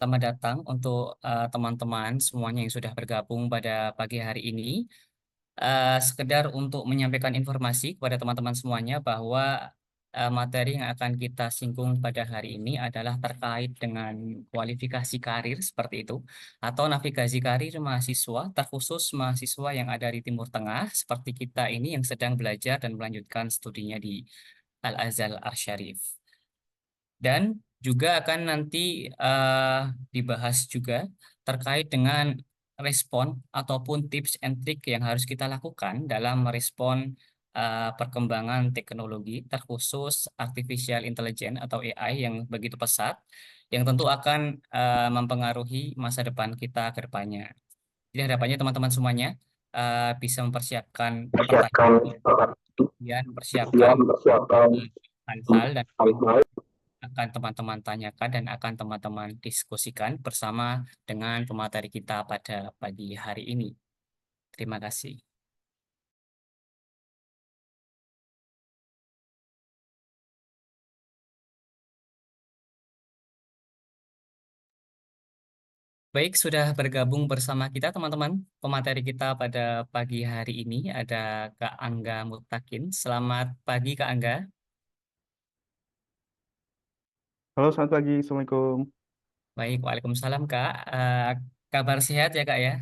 Selamat datang untuk teman-teman semuanya yang sudah bergabung pada pagi hari ini. Sekedar untuk menyampaikan informasi kepada teman-teman semuanya bahwa materi yang akan kita singgung pada hari ini adalah terkait dengan kualifikasi karir seperti itu, atau navigasi karir mahasiswa, terkhusus mahasiswa yang ada di Timur Tengah, seperti kita ini yang sedang belajar dan melanjutkan studinya di Al-Azhar Al-Syarif. Dan juga akan nanti dibahas juga terkait dengan respon ataupun tips and trick yang harus kita lakukan dalam merespon perkembangan teknologi, terkhusus artificial intelligence atau AI yang begitu pesat, yang tentu akan mempengaruhi masa depan kita ke depannya. Jadi harapannya teman-teman semuanya bisa mempersiapkan Persiapkan pertanyaan, kemudian mempersiapkan hal-hal dan akan teman-teman tanyakan dan akan teman-teman diskusikan bersama dengan pemateri kita pada pagi hari ini. Terima kasih. Baik, sudah bergabung bersama kita teman-teman. Pemateri kita pada pagi hari ini ada Kak Angga Mutakin. Selamat pagi Kak Angga. Halo, selamat pagi. Assalamualaikum. Baik, Waalaikumsalam Kak. Kabar sehat ya Kak ya?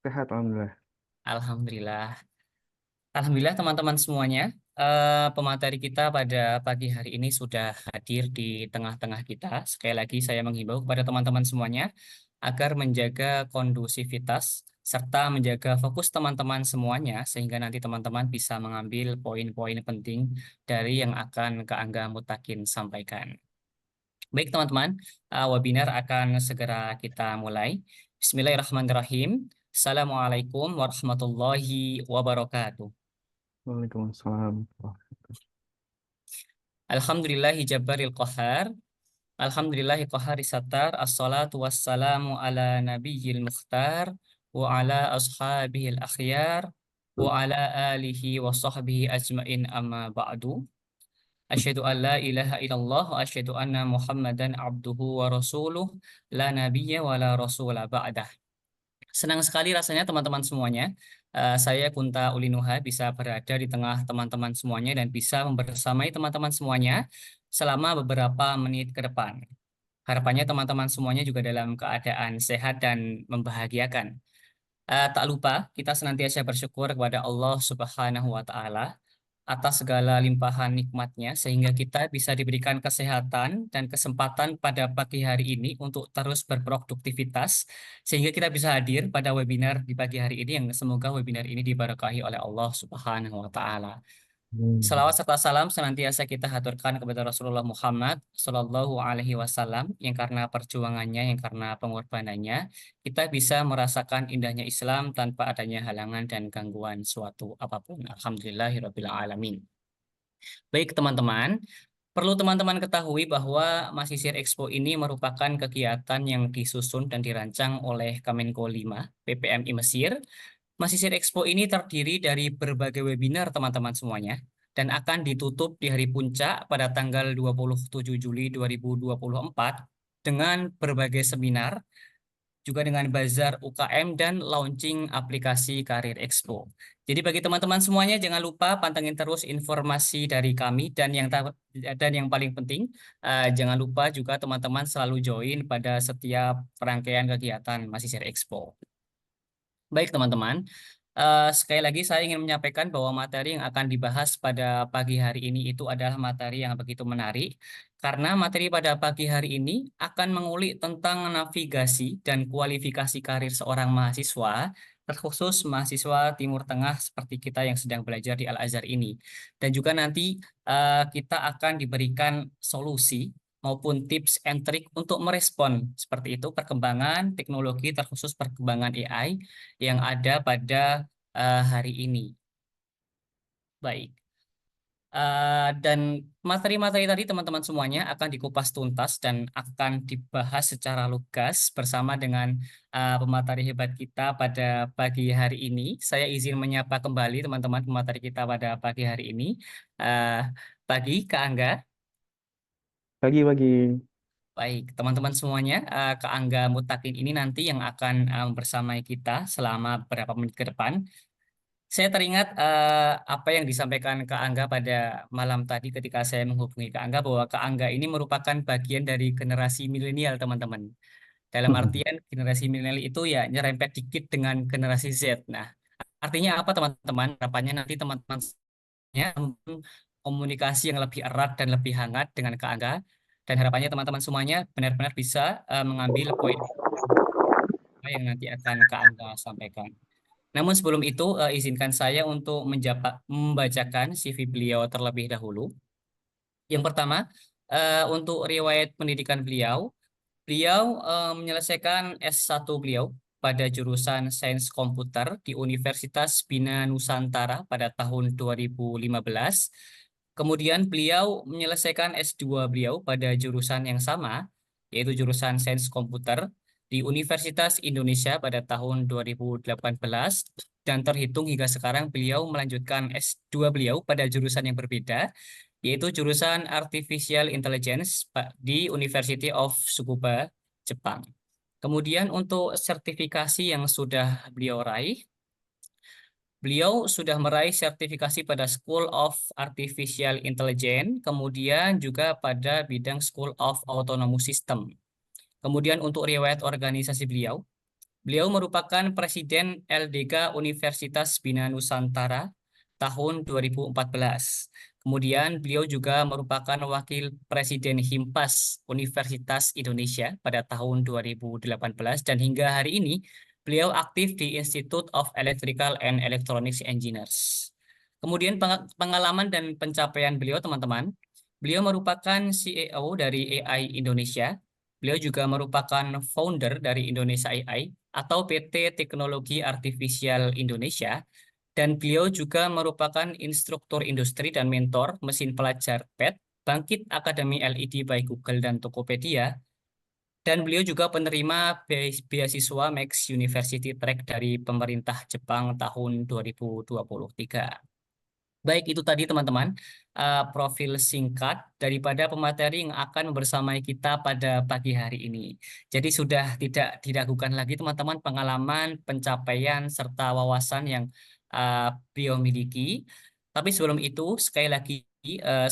Sehat, Alhamdulillah. Alhamdulillah. Alhamdulillah teman-teman semuanya, pemateri kita pada pagi hari ini sudah hadir di tengah-tengah kita. Sekali lagi saya menghimbau kepada teman-teman semuanya agar menjaga kondusivitas serta menjaga fokus teman-teman semuanya sehingga nanti teman-teman bisa mengambil poin-poin penting dari yang akan Kak Angga Mutakin sampaikan. Baik teman-teman, webinar akan segera kita mulai. Bismillahirrahmanirrahim. Assalamualaikum warahmatullahi wabarakatuh. Waalaikumsalam. Alhamdulillahi jabbaril qahar. Alhamdulillahi qahari satar. Assalatu wassalamu ala nabiyyil mukhtar. Wa ala ashabihil akhyar. Wa ala alihi wa sahbihi ajmain amma ba'du. Asyhadu an la ilaha illallah wa asyhadu anna Muhammadan abduhu wa rasuluh. La nabiyya wa la rasula ba'dah. Senang sekali rasanya teman-teman semuanya. Saya Kunta Ulinuha bisa berada di tengah teman-teman semuanya dan bisa membersamai teman-teman semuanya selama beberapa menit ke depan. Harapannya teman-teman semuanya juga dalam keadaan sehat dan membahagiakan. Tak lupa kita senantiasa bersyukur kepada Allah Subhanahu wa Ta'ala atas segala limpahan nikmatnya sehingga kita bisa diberikan kesehatan dan kesempatan pada pagi hari ini untuk terus berproduktivitas sehingga kita bisa hadir pada webinar di pagi hari ini yang semoga webinar ini diberkahi oleh Allah Subhanahu wa taala. Salawat serta salam senantiasa kita haturkan kepada Rasulullah Muhammad Sallallahu Alaihi Wasallam yang karena perjuangannya, yang karena pengorbanannya, kita bisa merasakan indahnya Islam tanpa adanya halangan dan gangguan suatu apapun. Alhamdulillahirabbil alamin. Baik teman-teman, perlu teman-teman ketahui bahwa Masisir Expo ini merupakan kegiatan yang disusun dan dirancang oleh Kemenko 5 PPMI Mesir. Masisir Expo ini terdiri dari berbagai webinar teman-teman semuanya dan akan ditutup di hari puncak pada tanggal 27 Juli 2024 dengan berbagai seminar juga dengan bazar UKM dan launching aplikasi Karir Expo. Jadi bagi teman-teman semuanya jangan lupa pantengin terus informasi dari kami dan yang paling penting jangan lupa juga teman-teman selalu join pada setiap rangkaian kegiatan Masisir Expo. Baik teman-teman, sekali lagi saya ingin menyampaikan bahwa materi yang akan dibahas pada pagi hari ini itu adalah materi yang begitu menarik karena materi pada pagi hari ini akan mengulik tentang navigasi dan kualifikasi karir seorang mahasiswa, terkhusus mahasiswa Timur Tengah seperti kita yang sedang belajar di Al-Azhar ini. Dan juga nanti kita akan diberikan solusi maupun tips and trick untuk merespon seperti itu perkembangan teknologi terkhusus perkembangan AI yang ada pada hari ini. Baik. Dan materi-materi tadi teman-teman semuanya akan dikupas tuntas dan akan dibahas secara lugas bersama dengan pemateri hebat kita pada pagi hari ini. Saya izin menyapa kembali teman-teman pemateri kita pada pagi hari ini. Uh, Pagi Kak Angga. Pagi-pagi. Baik, teman-teman semuanya, Kak Angga Mutakin ini nanti yang akan bersamai kita selama beberapa menit ke depan. Saya teringat apa yang disampaikan Kak Angga pada malam tadi ketika saya menghubungi Kak Angga bahwa Kak Angga ini merupakan bagian dari generasi milenial, teman-teman. Dalam artian generasi milenial itu ya nyerempet dikit dengan generasi Z. Nah, artinya apa teman-teman? Harapannya nanti teman-teman komunikasi yang lebih erat dan lebih hangat dengan Kak Angga. Dan harapannya teman-teman semuanya benar-benar bisa mengambil poin yang nanti akan Kak Angga sampaikan. Namun sebelum itu, izinkan saya untuk membacakan CV beliau terlebih dahulu. Yang pertama, untuk riwayat pendidikan beliau, beliau menyelesaikan S1 beliau pada jurusan Sains Komputer di Universitas Bina Nusantara pada tahun 2015. Kemudian beliau menyelesaikan S2 beliau pada jurusan yang sama, yaitu jurusan Sains Komputer di Universitas Indonesia pada tahun 2018. Dan terhitung hingga sekarang beliau melanjutkan S2 beliau pada jurusan yang berbeda, yaitu jurusan Artificial Intelligence di University of Tsukuba, Jepang. Kemudian untuk sertifikasi yang sudah beliau raih, beliau sudah meraih sertifikasi pada School of Artificial Intelligence, kemudian juga pada bidang School of Autonomous System. Kemudian untuk riwayat organisasi beliau, beliau merupakan Presiden LDK Universitas Bina Nusantara tahun 2014. Kemudian beliau juga merupakan Wakil Presiden Himpas Universitas Indonesia pada tahun 2018 dan hingga hari ini beliau aktif di Institute of Electrical and Electronics Engineers. Kemudian pengalaman dan pencapaian beliau teman-teman, beliau merupakan CEO dari AI Indonesia. Beliau juga merupakan founder dari Indonesia AI atau PT Teknologi Artifisial Indonesia, dan beliau juga merupakan instruktur industri dan mentor mesin pelajar PET, Bangkit Akademi LED by Google dan Tokopedia, dan beliau juga penerima beasiswa Max University Track dari pemerintah Jepang tahun 2023. Baik, itu tadi teman-teman profil singkat daripada pemateri yang akan bersamai kita pada pagi hari ini. Jadi sudah tidak diragukan lagi teman-teman pengalaman, pencapaian, serta wawasan yang beliau miliki. Tapi sebelum itu, sekali lagi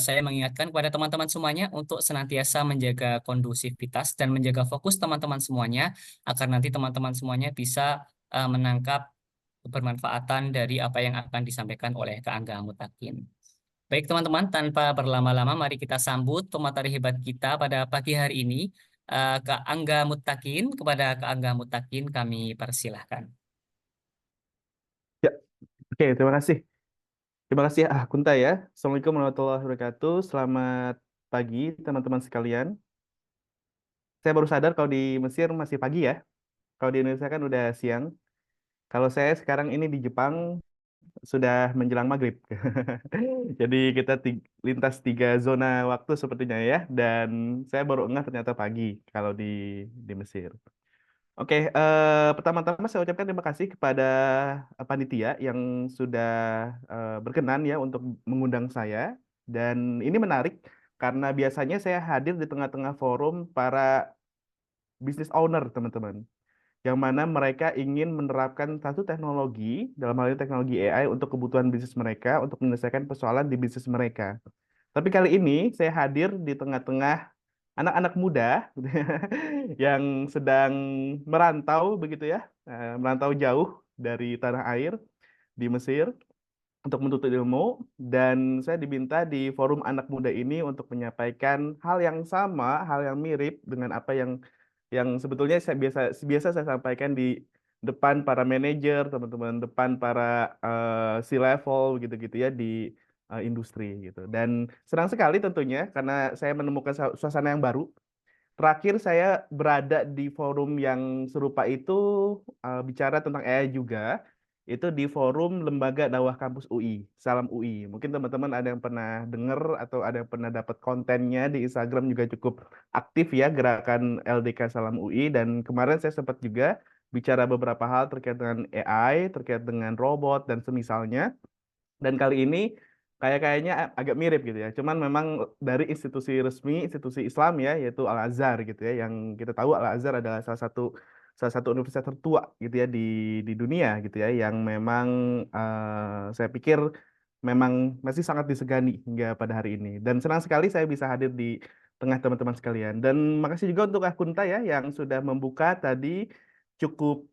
saya mengingatkan kepada teman-teman semuanya untuk senantiasa menjaga kondusivitas dan menjaga fokus teman-teman semuanya, agar nanti teman-teman semuanya bisa menangkap kebermanfaatan dari apa yang akan disampaikan oleh Kak Angga Mutakin. Baik teman-teman, tanpa berlama-lama mari kita sambut pemateri hebat kita pada pagi hari ini, Kak Angga Mutakin. Kepada Kak Angga Mutakin kami persilahkan. Ya, oke, terima kasih. Terima kasih Kunta ya. Assalamualaikum warahmatullahi wabarakatuh. Selamat pagi teman-teman sekalian. Saya baru sadar kalau di Mesir masih pagi ya. Kalau di Indonesia kan udah siang. Kalau saya sekarang ini di Jepang sudah menjelang maghrib. Jadi kita lintas 3 zona waktu sepertinya ya. Dan saya baru ngeh ternyata pagi kalau di Mesir. Oke, pertama-tama saya ucapkan terima kasih kepada panitia yang sudah berkenan ya untuk mengundang saya. Dan ini menarik karena biasanya saya hadir di tengah-tengah forum para business owner, teman-teman, yang mana mereka ingin menerapkan satu teknologi, dalam hal ini teknologi AI untuk kebutuhan bisnis mereka, untuk menyelesaikan persoalan di bisnis mereka. Tapi kali ini saya hadir di tengah-tengah anak-anak muda yang sedang merantau begitu ya, merantau jauh dari tanah air di Mesir untuk menuntut ilmu, dan saya diminta di forum anak muda ini untuk menyampaikan hal yang sama, hal yang mirip dengan apa yang sebetulnya saya biasa saya sampaikan di depan para manajer, teman-teman, depan para C-level gitu-gitu ya di industri gitu. Dan senang sekali tentunya karena saya menemukan suasana yang baru. Terakhir saya berada di forum yang serupa itu bicara tentang AI juga. Itu di forum Lembaga Dakwah Kampus UI, Salam UI. Mungkin teman-teman ada yang pernah dengar atau ada yang pernah dapat kontennya di Instagram juga cukup aktif ya gerakan LDK Salam UI. Dan kemarin saya sempat juga bicara beberapa hal terkait dengan AI, terkait dengan robot dan semisalnya. Dan kali ini kayaknya agak mirip gitu ya. Cuman memang dari institusi resmi, institusi Islam ya, yaitu Al-Azhar gitu ya, yang kita tahu Al-Azhar adalah salah satu universitas tertua gitu ya di dunia gitu ya, yang memang saya pikir memang masih sangat disegani hingga pada hari ini. Dan senang sekali saya bisa hadir di tengah teman-teman sekalian. Dan makasih juga untuk Akunta ya yang sudah membuka tadi cukup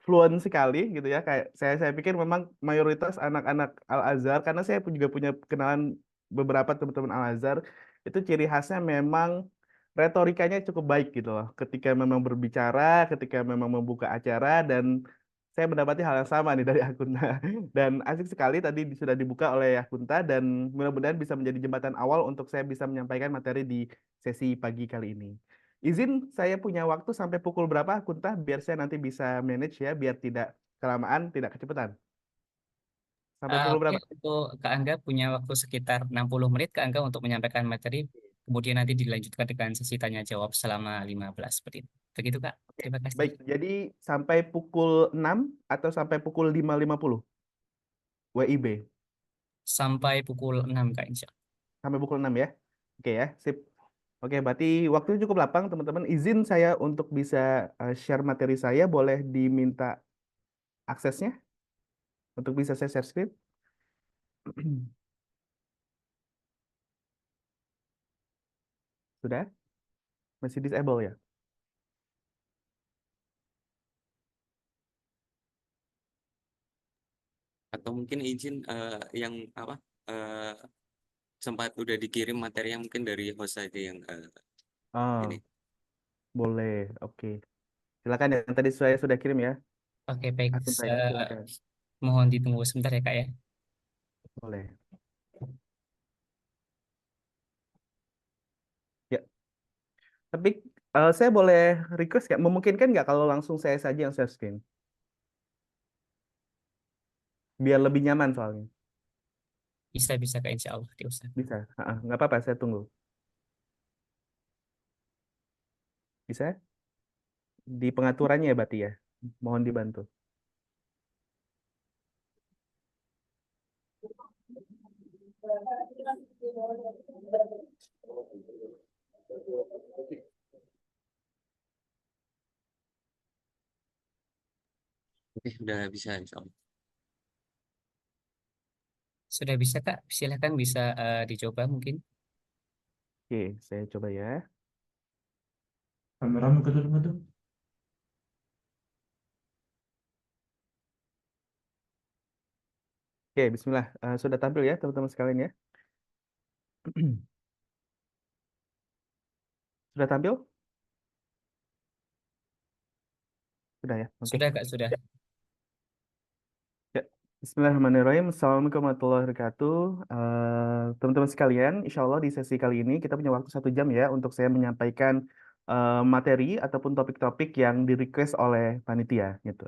fluent sekali gitu ya. Kayak saya pikir memang mayoritas anak-anak Al Azhar, karena saya pun juga punya kenalan beberapa teman-teman Al Azhar, itu ciri khasnya memang retorikanya cukup baik gitu loh. Ketika memang berbicara, ketika memang membuka acara, dan saya mendapati hal yang sama nih dari Akunta. Dan asik sekali tadi sudah dibuka oleh Akunta, dan mudah-mudahan bisa menjadi jembatan awal untuk saya bisa menyampaikan materi di sesi pagi kali ini. Izin saya punya waktu sampai pukul berapa, Kunta, biar saya nanti bisa manage ya, biar tidak kelamaan, tidak kecepatan. Sampai pukul Oke, berapa? untuk Kak Angga punya waktu sekitar 60 menit Kak Angga untuk menyampaikan materi, kemudian nanti dilanjutkan dengan sesi tanya jawab selama 15 menit. Begitu Kak, Oke, terima kasih. baik. Jadi sampai pukul 6 atau sampai pukul 5.50 WIB. Sampai pukul 6 Kak Insya Allah. Sampai pukul 6 ya. Oke ya, sip. Oke, berarti waktunya cukup lapang, teman-teman. Izin saya untuk bisa share materi saya, boleh diminta aksesnya untuk bisa saya share screen. Sudah? Masih disable ya? Atau mungkin izin yang apa eh, sempat udah dikirim materinya mungkin dari host aja yang ini. Oh, boleh. Oke. Silakan yang tadi saya sudah kirim ya. Oke, baik. Akun saya, silakan. Mohon ditunggu sebentar ya Kak ya. Boleh. Ya, tapi saya boleh request nggak? Memungkinkan nggak kalau langsung saya saja yang share screen? Biar lebih nyaman soalnya. Bisa Kak Insya Allah diusahakan. Bisa? Nggak apa-apa, saya tunggu. Bisa? Di pengaturannya ya berarti ya? Mohon dibantu. Oke, udah bisa insya Allah. Sudah bisa Kak, silakan bisa dicoba mungkin. Oke, saya coba ya. Kameramu ke dalam tuh. Oke, Bismillah. Sudah tampil ya teman-teman sekalian ya? Sudah tampil? Sudah ya? Oke. Sudah Kak, sudah. Ya, Bismillahirrahmanirrahim. Assalamualaikum warahmatullahi wabarakatuh. Teman-teman sekalian, insya Allah di sesi kali ini kita punya waktu 1 jam ya untuk saya menyampaikan materi ataupun topik-topik yang di-request oleh panitia gitu.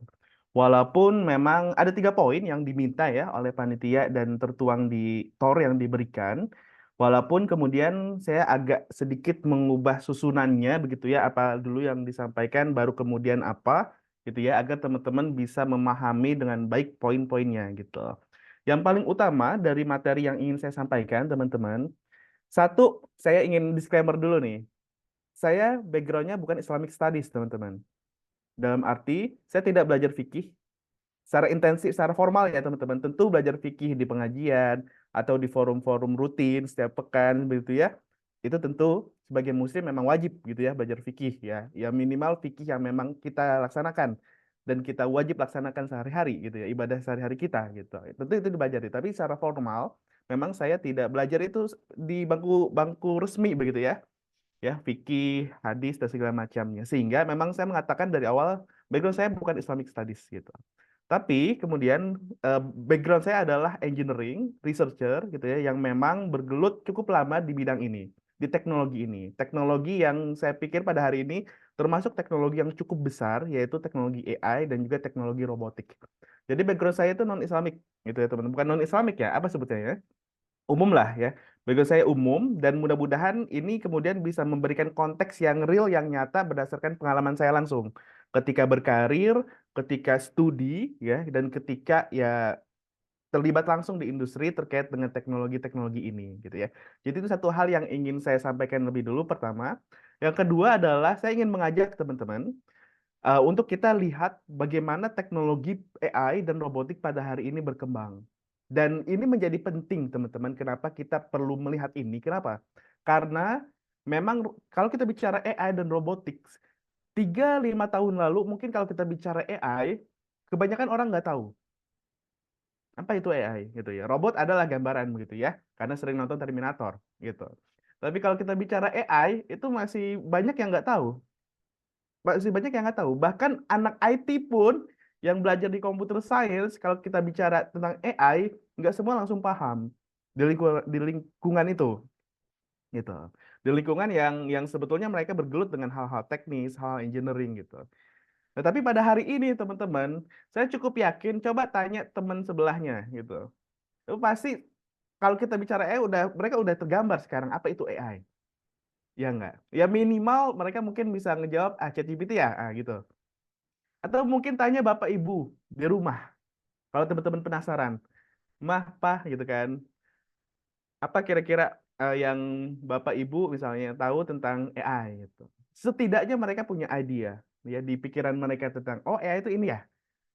Walaupun memang ada 3 poin yang diminta ya oleh panitia dan tertuang di TOR yang diberikan. Walaupun kemudian saya agak sedikit mengubah susunannya begitu ya, apa dulu yang disampaikan baru kemudian apa gitu ya, agar teman-teman bisa memahami dengan baik poin-poinnya gitu. Yang paling utama dari materi yang ingin saya sampaikan, teman-teman, satu, saya ingin disclaimer dulu nih. Saya backgroundnya bukan Islamic Studies, teman-teman. Dalam arti, saya tidak belajar fikih secara intensif, secara formal ya, teman-teman. Tentu belajar fikih di pengajian atau di forum-forum rutin setiap pekan, begitu ya. Itu tentu sebagai muslim memang wajib gitu ya belajar fikih ya. Ya minimal fikih yang memang kita laksanakan dan kita wajib laksanakan sehari-hari gitu ya, ibadah sehari-hari kita gitu. Tentu itu dipelajari, tapi secara formal memang saya tidak belajar itu di bangku bangku resmi begitu ya, fikih, hadis dan segala macamnya. Sehingga memang saya mengatakan dari awal background saya bukan Islamic Studies gitu. Tapi kemudian background saya adalah engineering, researcher gitu ya, yang memang bergelut cukup lama di bidang ini, di teknologi ini. Teknologi yang saya pikir pada hari ini termasuk teknologi yang cukup besar, yaitu teknologi AI dan juga teknologi robotik. Jadi background saya itu non-Islamik gitu ya teman-teman. Bukan non-Islamik ya, apa sebetulnya? Umum lah ya. Background saya umum dan mudah-mudahan ini kemudian bisa memberikan konteks yang real, yang nyata berdasarkan pengalaman saya langsung ketika berkarir, ketika studi ya, dan ketika ya terlibat langsung di industri terkait dengan teknologi-teknologi ini gitu ya. Jadi itu satu hal yang ingin saya sampaikan lebih dulu pertama. Yang kedua adalah saya ingin mengajak teman-teman untuk kita lihat bagaimana teknologi AI dan robotik pada hari ini berkembang. Dan ini menjadi penting teman-teman. Kenapa kita perlu melihat ini? Kenapa? Karena memang kalau kita bicara AI dan robotik, 3-5 tahun lalu mungkin kalau kita bicara AI, kebanyakan orang nggak tahu apa itu AI gitu ya. Robot adalah gambaran begitu ya, karena sering nonton Terminator gitu. Tapi kalau kita bicara AI, itu masih banyak yang nggak tahu. Masih banyak yang nggak tahu. Bahkan anak IT pun yang belajar di computer science, kalau kita bicara tentang AI, nggak semua langsung paham di lingkungan itu gitu. Di lingkungan yang sebetulnya mereka bergelut dengan hal-hal teknis, hal engineering gitu. Nah, tapi pada hari ini teman-teman, saya cukup yakin coba tanya teman sebelahnya gitu. Itu pasti kalau kita bicara AI mereka udah tergambar sekarang apa itu AI. Ya enggak? Ya minimal mereka mungkin bisa ngejawab ChatGPT ya, gitu. Atau mungkin tanya Bapak Ibu di rumah. Kalau teman-teman penasaran, Mah, Pak gitu kan. Apa kira-kira yang Bapak Ibu misalnya tahu tentang AI gitu. Setidaknya mereka punya idea ya di pikiran mereka tentang oh AI itu ini ya.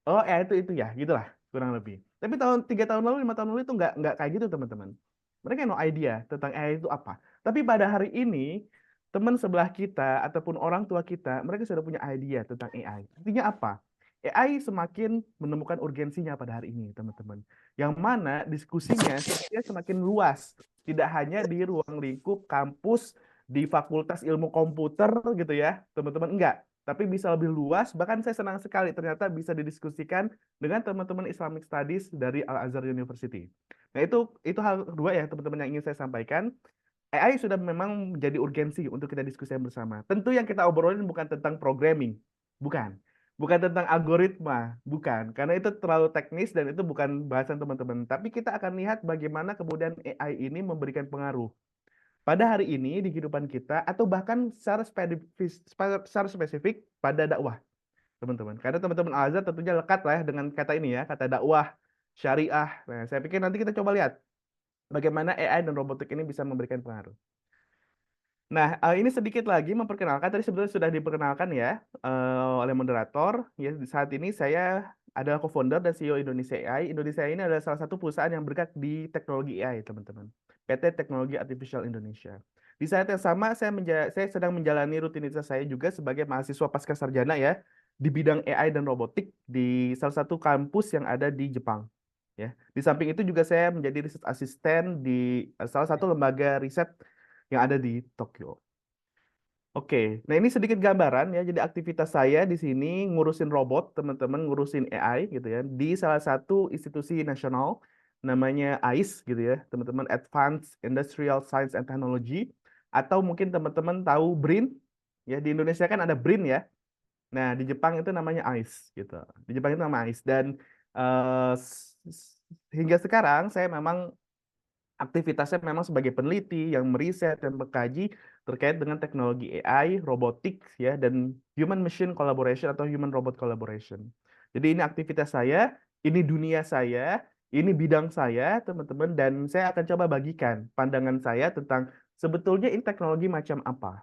Oh, itu ya, gitulah kurang lebih. Tapi 3 tahun lalu, 5 tahun lalu itu nggak kayak gitu teman-teman. Mereka no idea tentang AI itu apa. Tapi pada hari ini teman sebelah kita ataupun orang tua kita, mereka sudah punya idea tentang AI. Artinya apa? AI semakin menemukan urgensinya pada hari ini, teman-teman. Yang mana diskusinya sebenarnya semakin luas, tidak hanya di ruang lingkup kampus di Fakultas Ilmu Komputer gitu ya, teman-teman. Enggak, tapi bisa lebih luas. Bahkan saya senang sekali ternyata bisa didiskusikan dengan teman-teman Islamic Studies dari Al-Azhar University. Nah, itu hal kedua ya teman-teman yang ingin saya sampaikan. AI sudah memang menjadi urgensi untuk kita diskusikan bersama. Tentu yang kita obrolin bukan tentang programming, bukan. Bukan tentang algoritma, bukan. Karena itu terlalu teknis dan itu bukan bahasan teman-teman. Tapi kita akan lihat bagaimana kemudian AI ini memberikan pengaruh pada hari ini di kehidupan kita atau bahkan secara spesifik pada dakwah, teman-teman. Karena teman-teman Al-Azhar tentunya lekat lah ya dengan kata ini ya, kata dakwah, syariah. Nah, saya pikir nanti kita coba lihat bagaimana AI dan robotik ini bisa memberikan pengaruh. Nah, ini sedikit lagi memperkenalkan. Tadi sebenarnya sudah diperkenalkan ya oleh moderator. Ya, saat ini saya adalah co-founder dan CEO Indonesia AI. Indonesia ini adalah salah satu perusahaan yang bergerak di teknologi AI, teman-teman. PT Teknologi Artificial Indonesia. Di saat yang sama, saya sedang menjalani rutinitas saya juga sebagai mahasiswa pasca sarjana ya di bidang AI dan robotik di salah satu kampus yang ada di Jepang. Ya, di samping itu juga saya menjadi riset asisten di salah satu lembaga riset yang ada di Tokyo. Oke, nah ini sedikit gambaran ya. Jadi aktivitas saya di sini ngurusin robot, teman-teman, ngurusin AI gitu ya di salah satu institusi nasional namanya AIS gitu ya, teman-teman, Advanced Industrial Science and Technology, atau mungkin teman-teman tahu BRIN ya, di Indonesia kan ada BRIN ya. Nah, di Jepang itu namanya AIS gitu. Di Jepang itu nama AIS dan hingga sekarang saya memang aktivitasnya memang sebagai peneliti yang meriset dan mengkaji terkait dengan teknologi AI, robotik ya dan human machine collaboration atau human robot collaboration. Jadi ini aktivitas saya, ini dunia saya, ini bidang saya, teman-teman, dan saya akan coba bagikan pandangan saya tentang sebetulnya ini teknologi macam apa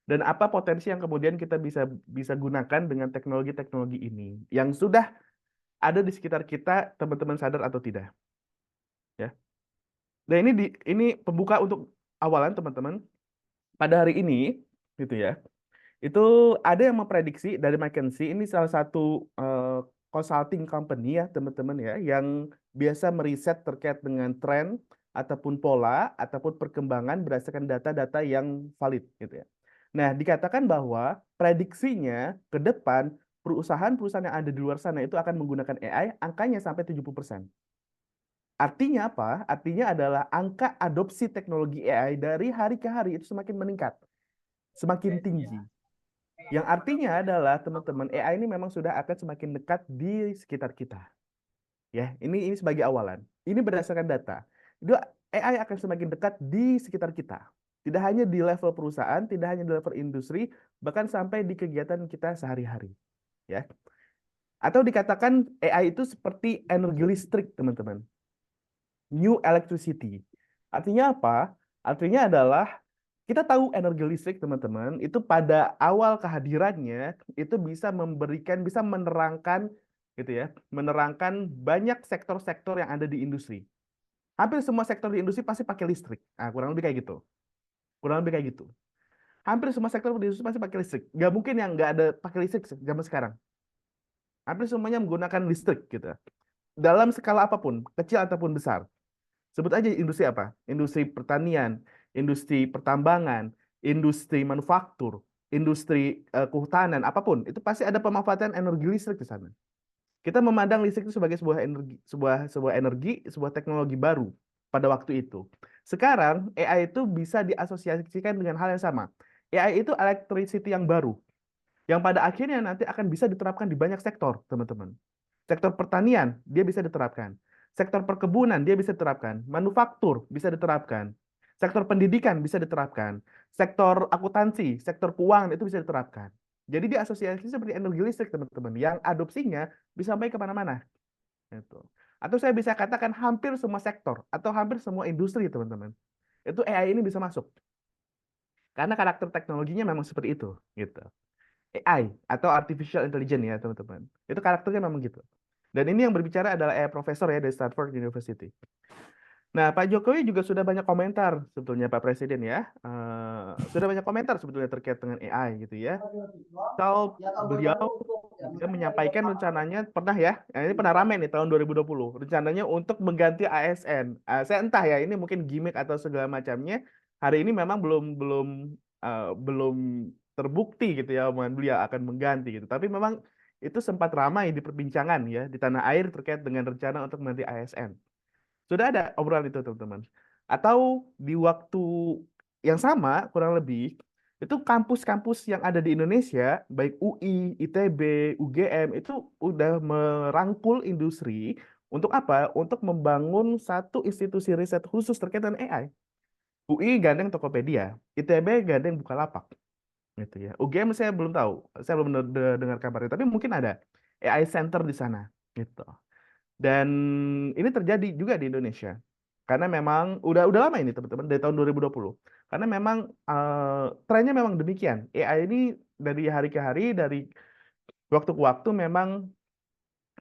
dan apa potensi yang kemudian kita bisa bisa gunakan dengan teknologi-teknologi ini yang sudah ada di sekitar kita, teman-teman sadar atau tidak, ya. Nah, ini pembuka untuk awalan teman-teman. Pada hari ini gitu ya. Itu ada yang memprediksi dari McKinsey, ini salah satu consulting company ya, teman-teman ya, yang biasa meriset terkait dengan tren ataupun pola ataupun perkembangan berdasarkan data-data yang valid gitu ya. Nah, dikatakan bahwa prediksinya ke depan perusahaan-perusahaan yang ada di luar sana itu akan menggunakan AI angkanya sampai 70%. Artinya apa? Artinya adalah angka adopsi teknologi AI dari hari ke hari itu semakin meningkat, semakin tinggi. Yang artinya adalah teman-teman AI ini memang sudah akan semakin dekat di sekitar kita. Ya, ini sebagai awalan. Ini berdasarkan data. Itu AI akan semakin dekat di sekitar kita. Tidak hanya di level perusahaan, tidak hanya di level industri, bahkan sampai di kegiatan kita sehari-hari. Ya. Atau dikatakan AI itu seperti energi listrik, teman-teman. New electricity. Artinya apa? Artinya adalah kita tahu energi listrik, teman-teman, itu pada awal kehadirannya itu bisa memberikan, bisa menerangkan gitu ya, menerangkan banyak sektor-sektor yang ada di industri. Hampir semua sektor di industri pasti pakai listrik. Nah, kurang lebih kayak gitu. Kurang lebih kayak gitu. Hampir semua sektor di industri pasti pakai listrik. Nggak mungkin yang nggak ada pakai listrik zaman sekarang. Hampir semuanya menggunakan listrik gitu. Dalam skala apapun, kecil ataupun besar. Sebut aja industri apa? Industri pertanian, industri pertambangan, industri manufaktur, industri kehutanan, apapun. Itu pasti ada pemanfaatan energi listrik di sana. Kita memandang listrik itu sebagai sebuah teknologi baru pada waktu itu. Sekarang AI itu bisa diasosiasikan dengan hal yang sama. AI itu electricity yang baru, yang pada akhirnya nanti akan bisa diterapkan di banyak sektor, teman-teman. Sektor pertanian, dia bisa diterapkan. Sektor perkebunan, dia bisa diterapkan. Manufaktur, bisa diterapkan. Sektor pendidikan, bisa diterapkan. Sektor akuntansi, sektor keuangan, itu bisa diterapkan. Jadi dia asosiasi seperti energi listrik, teman-teman, yang adopsinya bisa sampai kemana-mana. Itu. Atau saya bisa katakan hampir semua sektor, atau hampir semua industri, teman-teman. Itu AI ini bisa masuk. Karena karakter teknologinya memang seperti itu. Gitu. AI atau artificial intelligence ya teman-teman. Itu karakternya memang gitu. Dan ini yang berbicara adalah profesor ya dari Stanford University. Nah, Pak Jokowi juga sudah banyak komentar sebetulnya Pak Presiden ya. Sudah banyak komentar sebetulnya terkait dengan AI gitu ya. Kalau beliau dia menyampaikan rencananya pernah ya, ini pernah rame nih tahun 2020, rencananya untuk mengganti ASN. Saya entah ya, ini mungkin gimmick atau segala macamnya. Hari ini memang belum terbukti gitu ya omongan beliau akan mengganti gitu. Tapi memang itu sempat ramai di perbincangan ya di tanah air terkait dengan rencana untuk mengganti ASN. Sudah ada obrolan itu teman-teman. Atau di waktu yang sama kurang lebih itu kampus-kampus yang ada di Indonesia, baik UI, ITB, UGM itu udah merangkul industri untuk apa? Untuk membangun satu institusi riset khusus terkait dengan AI. UI gandeng Tokopedia, ITB gandeng Bukalapak, gitu ya. UGM saya belum tahu, saya belum dengar kabarnya, tapi mungkin ada AI Center di sana, gitu. Dan ini terjadi juga di Indonesia. Karena memang udah lama ini teman-teman dari tahun 2020. Karena memang trennya memang demikian. AI ini dari hari ke hari, dari waktu ke waktu memang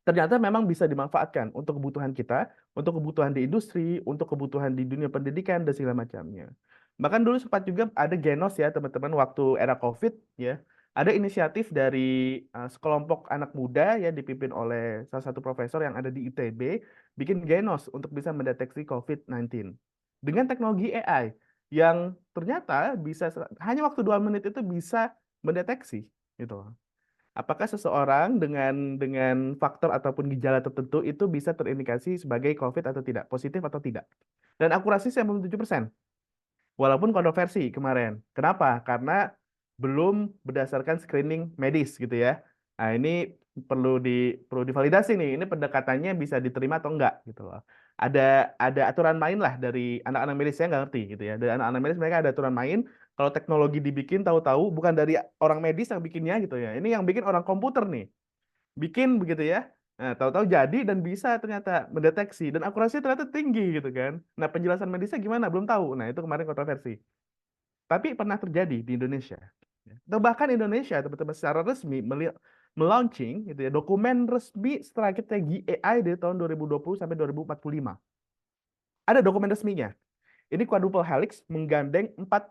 ternyata memang bisa dimanfaatkan untuk kebutuhan kita, untuk kebutuhan di industri, untuk kebutuhan di dunia pendidikan dan segala macamnya. Bahkan dulu sempat juga ada Genos ya teman-teman waktu era COVID ya. Ada inisiatif dari sekelompok anak muda ya dipimpin oleh salah satu profesor yang ada di ITB bikin Genos untuk bisa mendeteksi COVID-19 dengan teknologi AI yang ternyata bisa hanya waktu 2 menit itu bisa mendeteksi gitu loh. Apakah seseorang dengan faktor ataupun gejala tertentu itu bisa terindikasi sebagai COVID atau tidak, positif atau tidak. Dan akurasi 97%, walaupun kontroversi kemarin. Kenapa? Karena belum berdasarkan screening medis gitu ya. Nah, ini perlu divalidasi nih. Ini pendekatannya bisa diterima atau enggak gitu loh. Ada aturan main lah dari anak-anak medis, saya nggak ngerti gitu ya. Dari anak-anak medis mereka ada aturan main. Kalau teknologi dibikin tahu-tahu bukan dari orang medis yang bikinnya gitu ya. Ini yang bikin orang komputer nih. Bikin begitu ya. Nah, tahu-tahu jadi dan bisa ternyata mendeteksi dan akurasi ternyata tinggi gitu kan. Nah, penjelasan medisnya gimana? Belum tahu. Nah, itu kemarin kontroversi. Tapi pernah terjadi di Indonesia. Atau bahkan Indonesia teman-teman secara resmi melaunching gitu ya, dokumen resmi strategi AI dari tahun 2020 sampai 2045. Ada dokumen resminya. Ini quadruple helix menggandeng empat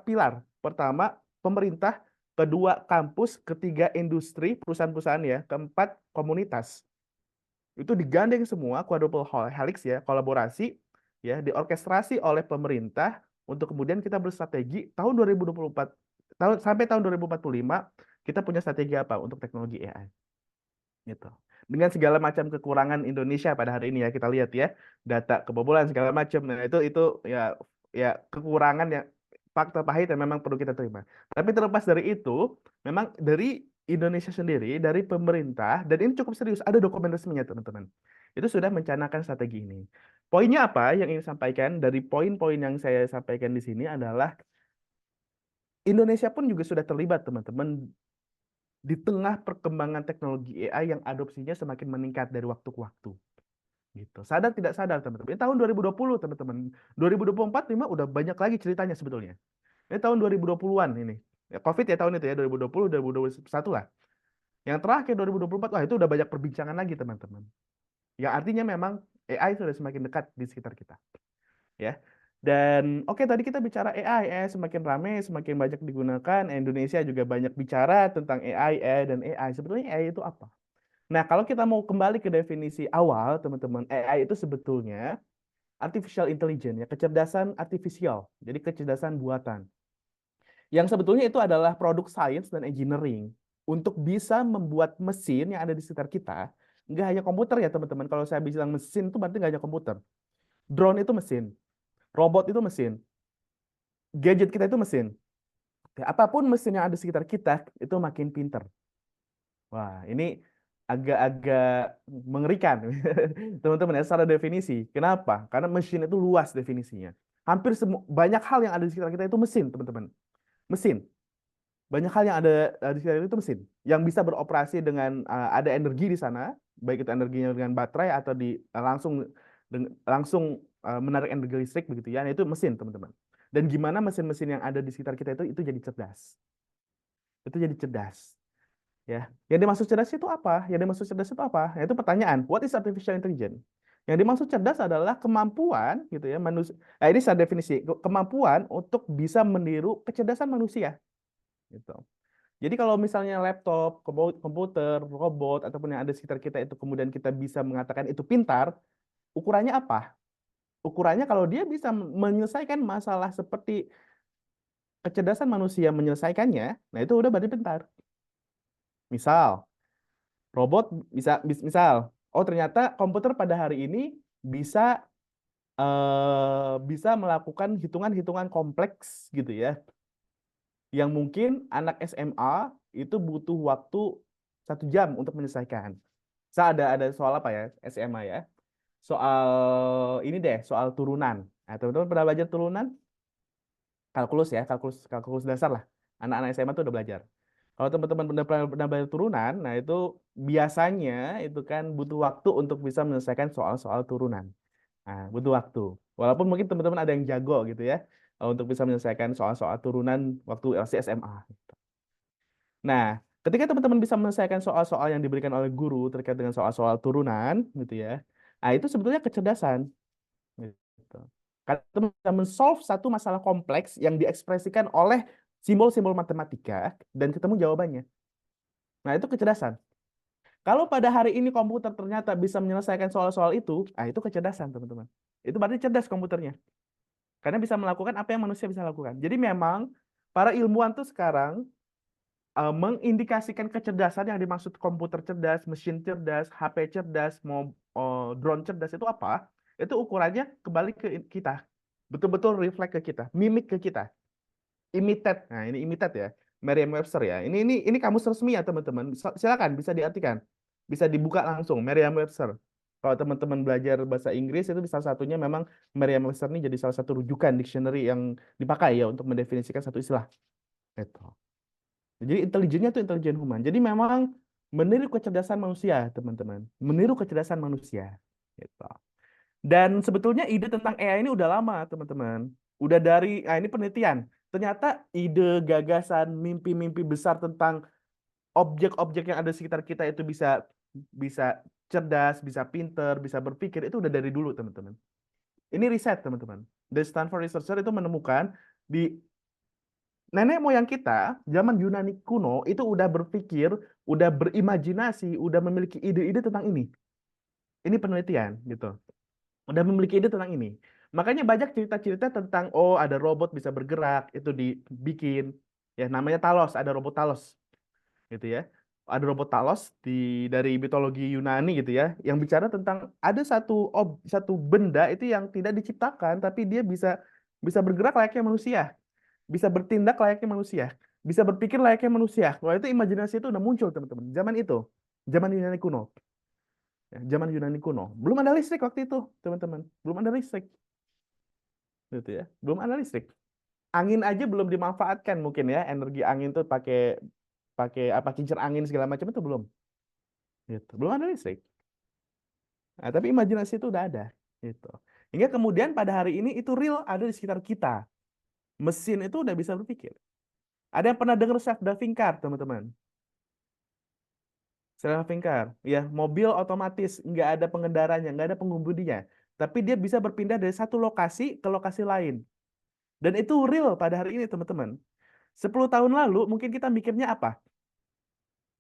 pilar. Pertama, pemerintah, kedua kampus, ketiga industri, perusahaan-perusahaan ya, keempat komunitas. Itu digandeng semua quadruple helix ya, kolaborasi ya, diorkestrasi oleh pemerintah untuk kemudian kita berstrategi tahun 2024 sampai tahun 2045 kita punya strategi apa untuk teknologi AI gitu. Dengan segala macam kekurangan Indonesia pada hari ini ya kita lihat ya, data kebobolan segala macam. Nah, itu ya kekurangan yang fakta pahit yang memang perlu kita terima. Tapi terlepas dari itu, memang dari Indonesia sendiri, dari pemerintah, dan ini cukup serius, ada dokumen resminya teman-teman. Itu sudah mencanangkan strategi ini. Poinnya apa yang ingin sampaikan dari poin-poin yang saya sampaikan di sini adalah Indonesia pun juga sudah terlibat teman-teman di tengah perkembangan teknologi AI yang adopsinya semakin meningkat dari waktu ke waktu. Gitu. Sadar tidak sadar, teman-teman. Ini tahun 2020, teman-teman. 2024 memang udah banyak lagi ceritanya sebetulnya. Ini tahun 2020-an ini. Ya, COVID ya tahun itu ya, 2020, 2021 lah. Yang terakhir 2024, wah itu udah banyak perbincangan lagi, teman-teman. Yang artinya memang AI sudah semakin dekat di sekitar kita. Ya. Dan oke, tadi kita bicara AI semakin ramai, semakin banyak digunakan. Indonesia juga banyak bicara tentang AI dan AI. Sebetulnya AI itu apa? Nah, kalau kita mau kembali ke definisi awal, teman-teman, AI itu sebetulnya artificial intelligence, ya, kecerdasan artifisial. Jadi kecerdasan buatan. Yang sebetulnya itu adalah produk sains dan engineering untuk bisa membuat mesin yang ada di sekitar kita. Nggak hanya komputer ya, teman-teman. Kalau saya bilang mesin itu berarti nggak hanya komputer. Drone itu mesin, robot itu mesin, gadget kita itu mesin. Apapun mesin yang ada di sekitar kita itu makin pinter. Wah, ini agak-agak mengerikan, teman-teman ya, secara definisi. Kenapa? Karena mesin itu luas definisinya. Hampir banyak hal yang ada di sekitar kita itu mesin, teman-teman. Mesin. Banyak hal yang ada di sekitar itu mesin yang bisa beroperasi dengan ada energi di sana, baik itu energinya dengan baterai atau langsung menarik energi listrik begitu ya. Nah, itu mesin, teman-teman. Dan gimana mesin-mesin yang ada di sekitar kita itu jadi cerdas. Itu jadi cerdas. Ya, yang dimaksud cerdas itu apa? Yang dimaksud cerdas itu apa? Nah, itu pertanyaan. What is artificial intelligence? Yang dimaksud cerdas adalah kemampuan gitu ya manusia. Nah, ini secara definisi kemampuan untuk bisa meniru kecerdasan manusia. Gitu. Jadi kalau misalnya laptop, komputer, robot ataupun yang ada di sekitar kita itu kemudian kita bisa mengatakan itu pintar, ukurannya apa? Ukurannya kalau dia bisa menyelesaikan masalah seperti kecerdasan manusia menyelesaikannya, nah itu udah berarti pintar. Misal robot misal, oh ternyata komputer pada hari ini bisa bisa melakukan hitungan-hitungan kompleks gitu ya, yang mungkin anak SMA itu butuh waktu 1 jam untuk menyelesaikan. Ada soal apa ya SMA ya? Soal ini deh, soal turunan. Nah, teman-teman pernah belajar turunan? Kalkulus ya, kalkulus dasar lah. Anak-anak SMA itu udah belajar. Kalau teman-teman pernah belajar turunan, nah itu biasanya itu kan butuh waktu untuk bisa menyelesaikan soal-soal turunan. Nah, butuh waktu. Walaupun mungkin teman-teman ada yang jago gitu ya, untuk bisa menyelesaikan soal-soal turunan waktu masih SMA. Nah, ketika teman-teman bisa menyelesaikan soal-soal yang diberikan oleh guru terkait dengan soal-soal turunan gitu ya, nah itu sebetulnya kecerdasan. Gitu. Karena teman bisa men-solve satu masalah kompleks yang diekspresikan oleh simbol-simbol matematika dan ketemu jawabannya. Nah, itu kecerdasan. Kalau pada hari ini komputer ternyata bisa menyelesaikan soal-soal itu, nah itu kecerdasan, teman-teman. Itu berarti cerdas komputernya. Karena bisa melakukan apa yang manusia bisa lakukan. Jadi memang para ilmuwan tuh sekarang mengindikasikan kecerdasan yang dimaksud komputer cerdas, mesin cerdas, HP cerdas, mau drone cerdas itu apa? Itu ukurannya kembali ke kita. Betul-betul reflect ke kita, mimik ke kita. Imitate. Nah, ini imitate ya. Merriam-Webster ya. Ini kamus resmi ya, teman-teman. Silakan bisa diartikan. Bisa dibuka langsung Merriam-Webster. Kalau teman-teman belajar bahasa Inggris itu salah satunya memang Merriam-Webster ini jadi salah satu rujukan dictionary yang dipakai ya untuk mendefinisikan satu istilah. Gitu. Jadi intelijennya itu intelijen human. Jadi memang meniru kecerdasan manusia, teman-teman. Meniru kecerdasan manusia. Gitu. Dan sebetulnya ide tentang AI ini udah lama, teman-teman. Udah dari, ini penelitian. Ternyata ide, gagasan, mimpi-mimpi besar tentang objek-objek yang ada di sekitar kita itu bisa bisa cerdas, bisa pinter, bisa berpikir, itu udah dari dulu, teman-teman. Ini riset, teman-teman. The Stanford Researcher itu menemukan di nenek moyang kita, zaman Yunani kuno, itu udah berpikir, udah berimajinasi, udah memiliki ide-ide tentang ini. Ini penelitian, gitu. Udah memiliki ide tentang ini. Makanya banyak cerita-cerita tentang, oh ada robot bisa bergerak, itu dibikin. Ya namanya Talos, ada robot Talos. Gitu ya. Ada robot Talos dari mitologi Yunani gitu ya, yang bicara tentang ada satu benda itu yang tidak diciptakan, tapi dia bisa bisa bergerak layaknya manusia. Bisa bertindak layaknya manusia, bisa berpikir layaknya manusia. Wah, itu imajinasi itu udah muncul, teman-teman. Zaman itu, zaman Yunani kuno. Ya, zaman Yunani kuno. Belum ada listrik waktu itu, teman-teman. Belum ada listrik. Gitu ya. Belum ada listrik. Angin aja belum dimanfaatkan mungkin ya. Energi angin tuh pakai pakai apa kincir angin segala macam itu belum. Gitu. Belum ada listrik. Nah, tapi imajinasi itu udah ada, gitu. Hingga kemudian pada hari ini itu real ada di sekitar kita. Mesin itu udah bisa berpikir. Ada yang pernah dengar self-driving car, teman-teman? Self-driving car, ya mobil otomatis, nggak ada pengendaranya, nggak ada pengemudinya. Tapi dia bisa berpindah dari satu lokasi ke lokasi lain. Dan itu real pada hari ini, teman-teman. 10 tahun lalu mungkin kita mikirnya apa?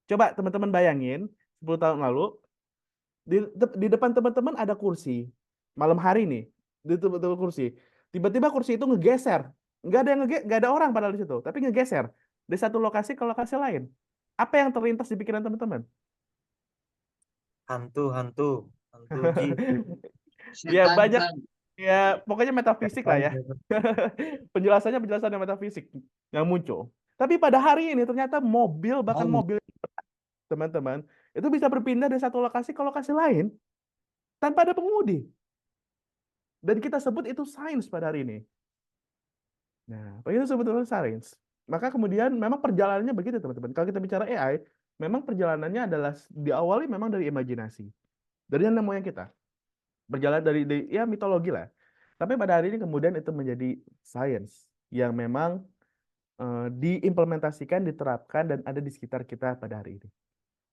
Coba teman-teman bayangin, 10 tahun lalu, di depan teman-teman ada kursi. Malam hari nih, di teman-teman kursi. Tiba-tiba kursi itu ngegeser. Nggak ada orang padahal di situ, tapi ngegeser. Dari satu lokasi ke lokasi lain. Apa yang terlintas di pikiran teman-teman? Hantu jin. Ya Setan, banyak, Bang. ya pokoknya metafisik lah ya. Setan. Penjelasannya penjelasan yang metafisik yang muncul. Tapi pada hari ini ternyata mobil, bahkan Oh, mobil teman-teman, itu bisa berpindah dari satu lokasi ke lokasi lain tanpa ada pengemudi. Dan kita sebut itu sains pada hari ini. Nah, itu sebetulnya sains. Maka kemudian memang perjalanannya begitu, teman-teman. Kalau kita bicara AI, memang perjalanannya adalah diawali memang dari imajinasi. Dari nenek moyang kita. Berjalan dari ya mitologi lah. Tapi pada hari ini kemudian itu menjadi sains yang memang diimplementasikan, diterapkan, dan ada di sekitar kita pada hari ini.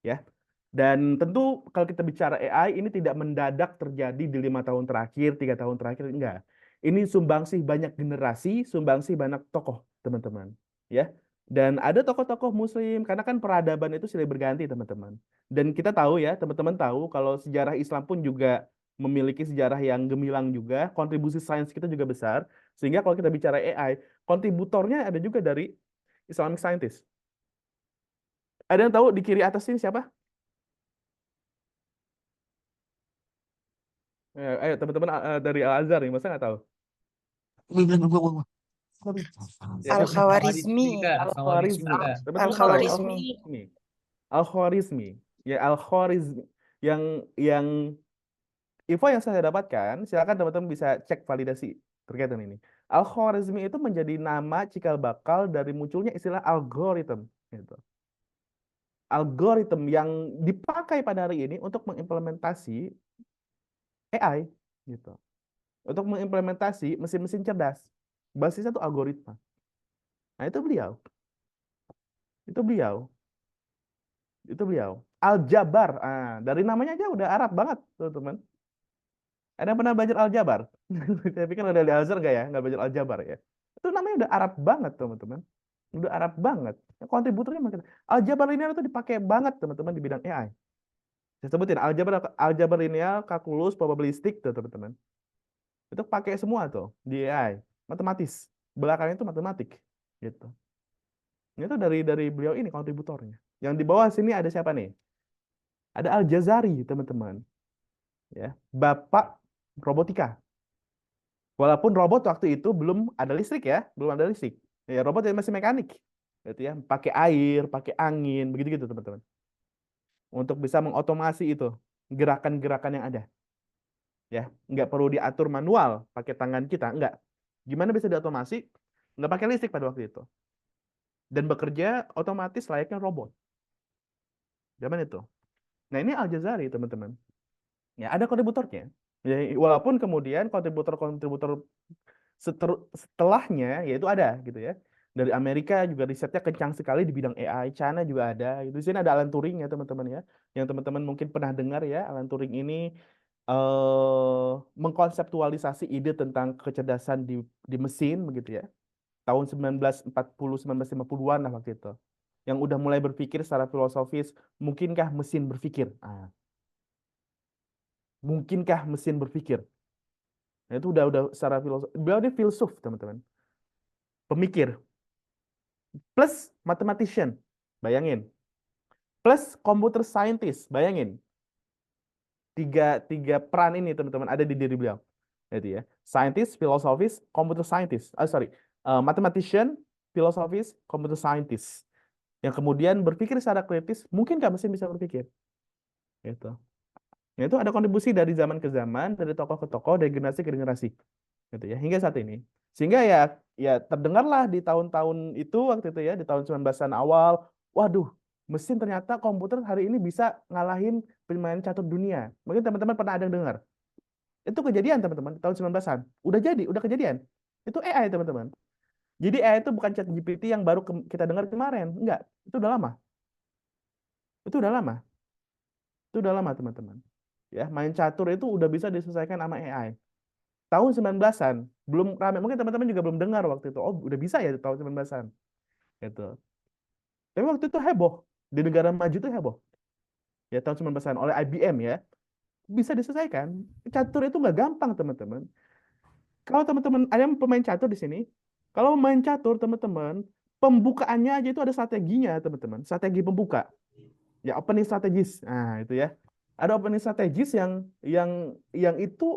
Ya. Dan tentu kalau kita bicara AI, ini tidak mendadak terjadi di 5 tahun terakhir, 3 tahun terakhir, enggak. Ini sumbangsih banyak generasi, sumbangsih banyak tokoh, teman-teman. Ya. Dan ada tokoh-tokoh muslim, karena kan peradaban itu silih berganti, teman-teman. Dan kita tahu ya, teman-teman tahu kalau sejarah Islam pun juga memiliki sejarah yang gemilang juga, kontribusi sains kita juga besar, sehingga kalau kita bicara AI, kontributornya ada juga dari Islamic scientist. Ada yang tahu di kiri atas ini siapa? Ayo teman-teman dari Al-Azhar nih, masa nggak tahu? Ya, siapa? Al-Khawarizmi, Kak. Al-Khwarizmi. Kak. Teman-teman tahu Al-Khawarizmi. Al-Khwarizmi. Al-Khwarizmi. Ya, Al-Khwarizmi. Yang info yang saya dapatkan, silakan teman-teman bisa cek validasi terkait dengan ini. Al-Khwarizmi itu menjadi nama cikal bakal dari munculnya istilah algoritma. Gitu. Algoritma yang dipakai pada hari ini untuk mengimplementasi AI. Gitu. Untuk mengimplementasi mesin-mesin cerdas. Basisnya itu algoritma. Nah, itu beliau. Itu beliau. Itu beliau. Aljabar. Dari namanya aja udah Arab banget, teman-teman. Ada yang pernah belajar aljabar? Saya pikir udah di Al-Azhar nggak ya? Nggak belajar aljabar ya? Itu namanya udah Arab banget, teman-teman. Udah Arab banget. Kontributornya makin. Aljabar linear itu dipakai banget, teman-teman, di bidang AI. Saya sebutin aljabar linear, kalkulus, probabilistik, tuh, teman-teman. Itu pakai semua tuh di AI. Matematis. Belakangnya itu matematik. Gitu. Itu dari beliau ini kontributornya. Yang di bawah sini ada siapa nih? Ada Al-Jazari, teman-teman. Ya, Bapak robotika. Walaupun robot waktu itu belum ada listrik ya, belum ada listrik. Ya, robot masih mekanik. Gitu ya, pakai air, pakai angin, begitu-gitu, teman-teman. Untuk bisa mengotomasi itu gerakan-gerakan yang ada. Ya, nggak perlu diatur manual pakai tangan kita, enggak. Gimana bisa diotomasi? Nggak pakai listrik pada waktu itu. Dan bekerja otomatis layaknya robot. Zaman itu. Nah, ini Al-Jazari, teman-teman. Ya, ada kontributornya. Ya, walaupun kemudian kontributor-kontributor setelahnya yaitu ada gitu ya. Dari Amerika juga risetnya kencang sekali di bidang AI, China juga ada. Di sini ada Alan Turing ya, teman-teman ya. Yang teman-teman mungkin pernah dengar ya, Alan Turing ini mengkonseptualisasi ide tentang kecerdasan di mesin begitu ya. Tahun 1940 1950-an lah waktu itu. Yang udah mulai berpikir secara filosofis, mungkinkah mesin berpikir? Mungkinkah mesin berpikir? Nah, itu udah secara filosofi. Beliau ini filsuf, teman-teman. Pemikir. Plus mathematician. Bayangin. Plus computer scientist. Bayangin. Tiga peran ini, teman-teman, ada di diri beliau. Jadi ya. Scientist, filosofis, computer scientist. Mathematician, filosofis, computer scientist. Yang kemudian berpikir secara kritis, mungkinkah mesin bisa berpikir? Gitu. Nah, itu ada kontribusi dari zaman ke zaman, dari tokoh ke tokoh, dari generasi ke generasi, gitu ya, hingga saat ini. Sehingga ya terdengarlah di tahun-tahun itu waktu itu ya, di tahun 19-an awal, waduh, mesin ternyata komputer hari ini bisa ngalahin pemain catur dunia. Mungkin teman-teman pernah ada yang dengar. Itu kejadian teman-teman tahun 19-an. Udah kejadian. Itu AI teman-teman. Jadi AI itu bukan ChatGPT yang baru kita dengar kemarin. Enggak, itu udah lama. Itu udah lama. Itu udah lama teman-teman. Ya, main catur itu udah bisa diselesaikan sama AI. Tahun 19-an, belum ramai. Mungkin teman-teman juga belum dengar waktu itu. Oh, udah bisa ya tahun 19-an. Gitu. Tapi waktu itu heboh. Di negara maju itu heboh. Ya, tahun 19-an oleh IBM ya. Bisa diselesaikan. Catur itu nggak gampang, teman-teman. Kalau teman-teman ada yang pemain catur di sini, kalau main catur, teman-teman, pembukaannya aja itu ada strateginya, teman-teman. Strategi pembuka. Ya, opening strategis. Nah, itu ya. Ada opening strategis yang itu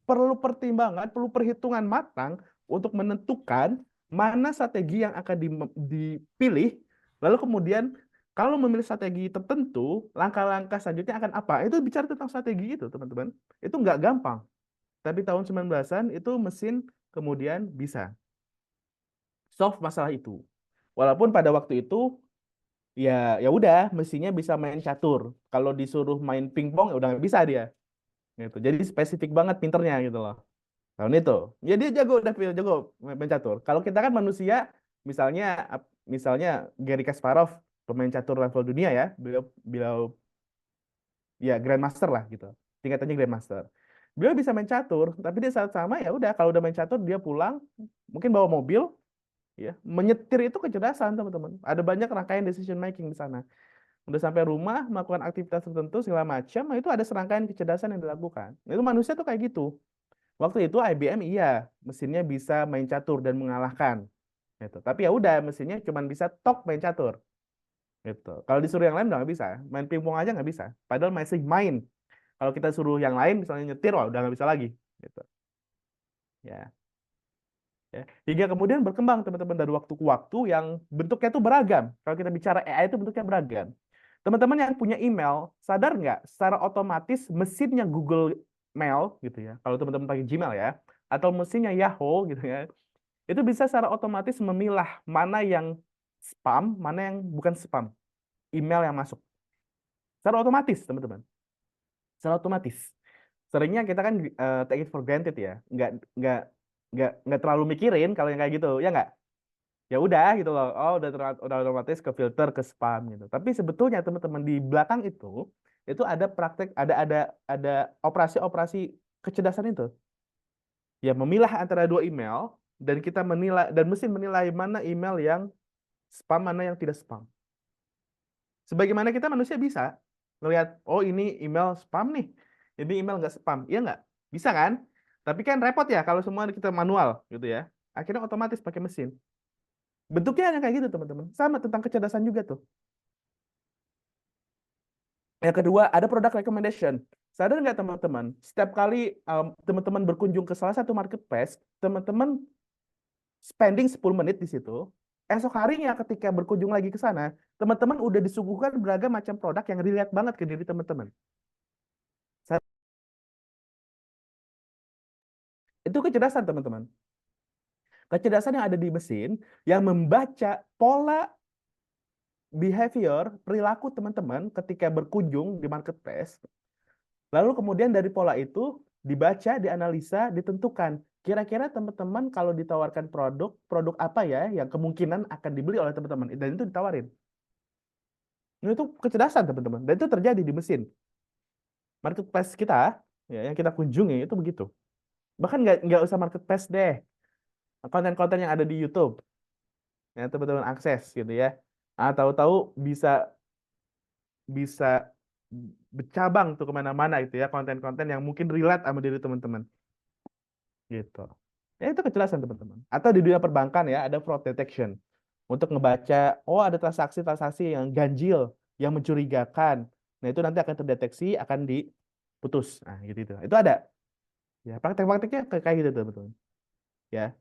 perlu pertimbangan, perlu perhitungan matang untuk menentukan mana strategi yang akan dipilih. Lalu kemudian kalau memilih strategi tertentu, langkah-langkah selanjutnya akan apa? Itu bicara tentang strategi itu, teman-teman. Itu nggak gampang. Tapi tahun 19-an itu mesin kemudian bisa solve masalah itu. Walaupun pada waktu itu ya udah mesinnya bisa main catur. Kalau disuruh main pingpong ya udah nggak bisa dia. Gitu. Jadi spesifik banget pinternya gitu loh. Tahun itu. Ya dia jago main catur. Kalau kita kan manusia misalnya Garry Kasparov pemain catur level dunia ya. Beliau ya grandmaster lah gitu. Tingkatannya grandmaster. Beliau bisa main catur, tapi dia saat sama ya udah kalau udah main catur dia pulang mungkin bawa mobil ya. Menyetir itu kecerdasan teman-teman. Ada banyak rangkaian decision making di sana. Udah sampai rumah melakukan aktivitas tertentu segala macam, nah itu ada serangkaian kecerdasan yang dilakukan. Itu manusia tuh kayak gitu. Waktu itu IBM iya, mesinnya bisa main catur dan mengalahkan. Gitu. Tapi ya udah mesinnya cuma bisa tok main catur. Gitu. Kalau disuruh yang lain udah nggak bisa, main pingpong aja nggak bisa. Padahal masih main. Kalau kita suruh yang lain misalnya nyetir, wah udah nggak bisa lagi. Gitu. Ya. Ya. Hingga kemudian berkembang teman-teman dari waktu ke waktu yang bentuknya itu beragam. Kalau kita bicara AI itu bentuknya beragam. Teman-teman yang punya email, sadar nggak secara otomatis mesinnya Google Mail gitu ya, kalau teman-teman pakai Gmail ya, atau mesinnya Yahoo gitu ya, itu bisa secara otomatis memilah mana yang spam, mana yang bukan spam, email yang masuk. Secara otomatis, teman-teman. Secara otomatis. Seringnya kita kan take it for granted ya, nggak terlalu mikirin kalau yang kayak gitu, ya nggak? Ya udah gitu loh, oh udah otomatis ke filter ke spam gitu. Tapi sebetulnya teman-teman di belakang itu ada praktek, ada operasi-operasi kecerdasan itu. Ya memilah antara dua email dan kita menilai dan mesin menilai mana email yang spam mana yang tidak spam. Sebagaimana kita manusia bisa melihat, oh ini email spam nih, ini email nggak spam, iya nggak? Bisa kan? Tapi kan repot ya kalau semua kita manual gitu ya. Akhirnya otomatis pakai mesin. Bentuknya yang kayak gitu teman-teman. Sama tentang kecerdasan juga tuh. Yang kedua, ada product recommendation. Sadar nggak teman-teman? Setiap kali teman-teman berkunjung ke salah satu marketplace, teman-teman spending 10 menit di situ, esok harinya ketika berkunjung lagi ke sana, teman-teman udah disuguhkan beragam macam produk yang relate banget ke diri teman-teman. Itu kecerdasan teman-teman. Kecerdasan yang ada di mesin yang membaca pola behavior, perilaku teman-teman ketika berkunjung di marketplace. Lalu kemudian dari pola itu dibaca, dianalisa, ditentukan. Kira-kira teman-teman kalau ditawarkan produk apa ya yang kemungkinan akan dibeli oleh teman-teman. Dan itu ditawarin. Itu kecerdasan teman-teman. Dan itu terjadi di mesin. Marketplace kita, ya, yang kita kunjungi itu begitu. Bahkan nggak usah marketplace deh. Konten-konten yang ada di YouTube. Ya, teman-teman akses gitu ya. Tahu-tahu bisa bercabang tuh kemana-mana itu ya konten-konten yang mungkin relate sama diri teman-teman gitu ya itu kecerdasan teman-teman. Atau di dunia perbankan ya ada fraud detection untuk ngebaca oh ada transaksi-transaksi yang ganjil yang mencurigakan, nah itu nanti akan terdeteksi akan diputus, nah gitu itu ada ya praktek-prakteknya kayak gitu teman-teman ya.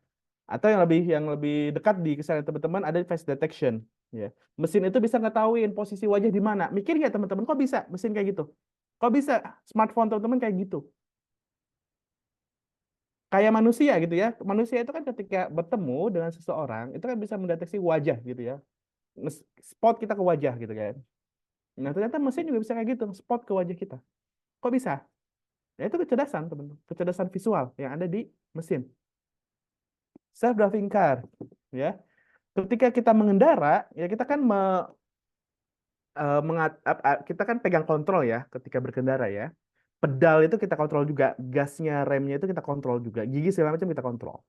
Atau yang lebih dekat di kesalahan teman-teman ada face detection ya. Mesin itu bisa ngetahuin posisi wajah di mana. Mikir nggak teman-teman kok bisa mesin kayak gitu? Kok bisa smartphone teman-teman kayak gitu? Kayak manusia gitu ya. Manusia itu kan ketika bertemu dengan seseorang itu kan bisa mendeteksi wajah gitu ya. spot kita ke wajah gitu kan. Nah, ternyata mesin juga bisa kayak gitu, spot ke wajah kita. Kok bisa? Ya itu kecerdasan, teman-teman. Kecerdasan visual yang ada di mesin. Self-driving car, ya. Ketika kita mengendara, ya kita kan kita kan pegang kontrol ya ketika berkendara ya. Pedal itu kita kontrol juga, gasnya, remnya itu kita kontrol juga, gigi segala macam kita kontrol.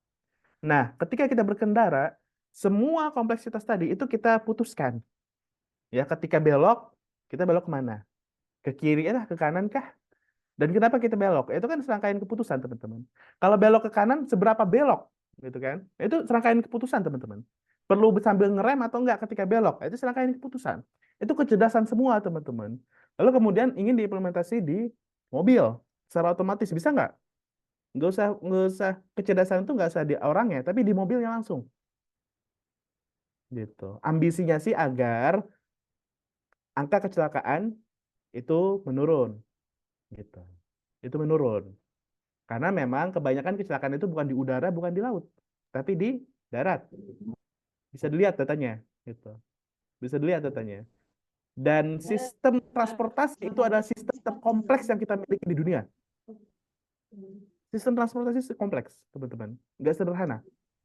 Nah, ketika kita berkendara, semua kompleksitas tadi itu kita putuskan. Ya, ketika belok, kita belok kemana? Ke kiri kah, ke kanan kah? Dan kenapa kita belok? Itu kan serangkaian keputusan, teman-teman. Kalau belok ke kanan, seberapa belok? Gitu kan? Itu serangkaian keputusan, teman-teman. Perlu sambil ngerem atau enggak ketika belok? Itu serangkaian keputusan. Itu kecerdasan semua, teman-teman. Lalu kemudian ingin diimplementasi di mobil secara otomatis. Bisa nggak? Nggak usah kecerdasan itu nggak usah di orangnya, tapi di mobilnya langsung. Gitu. Ambisinya sih agar angka kecelakaan itu menurun. Gitu. Itu menurun. Karena memang kebanyakan kecelakaan itu bukan di udara, bukan di laut, tapi di darat. Bisa dilihat datanya, gitu. Bisa dilihat datanya. Dan sistem transportasi itu adalah sistem terkompleks yang kita miliki di dunia. Sistem transportasi kompleks, teman-teman. Nggak sederhana.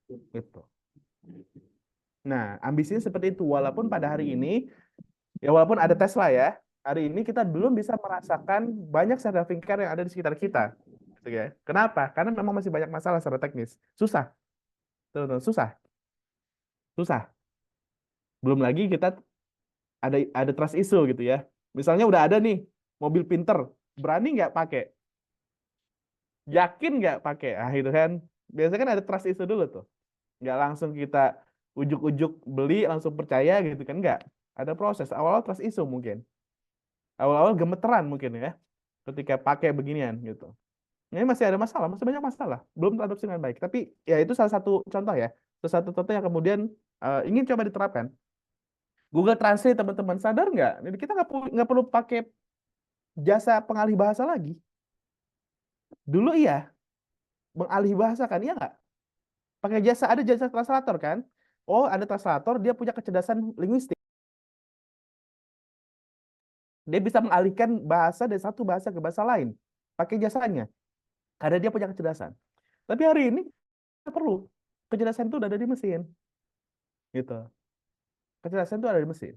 Gitu. Nah, ambisinya seperti itu. Walaupun pada hari ini, ya walaupun ada Tesla ya, hari ini kita belum bisa merasakan banyak self-driving car yang ada di sekitar kita. Gitu ya. Kenapa? Karena memang masih banyak masalah secara teknis. Susah. Teman-teman, susah. Susah. Belum lagi kita ada trust issue gitu ya. Misalnya udah ada nih mobil pinter, berani nggak pakai? Yakin nggak pakai? Ah itu kan. Biasanya kan ada trust issue dulu tuh. Nggak langsung kita ujuk-ujuk beli langsung percaya gitu kan, nggak. Ada proses. Awal-awal trust issue mungkin. Awal-awal gemeteran mungkin ya. Ketika pakai beginian gitu. Ini masih ada masalah, masih banyak masalah. Belum teradopsi dengan baik. Tapi ya itu salah satu contoh ya. Salah satu contoh yang kemudian ingin coba diterapkan. Google Translate teman-teman sadar nggak? Jadi kita nggak perlu pakai jasa pengalih bahasa lagi. Dulu iya, mengalih bahasa kan, iya nggak? Pakai ada jasa translator kan? Oh, ada translator, dia punya kecerdasan linguistik. Dia bisa mengalihkan bahasa dari satu bahasa ke bahasa lain. Pakai jasanya. Karena dia punya kecerdasan. Tapi hari ini nggak perlu. Kecerdasan itu udah ada di mesin. Gitu. Kecerdasan itu ada di mesin.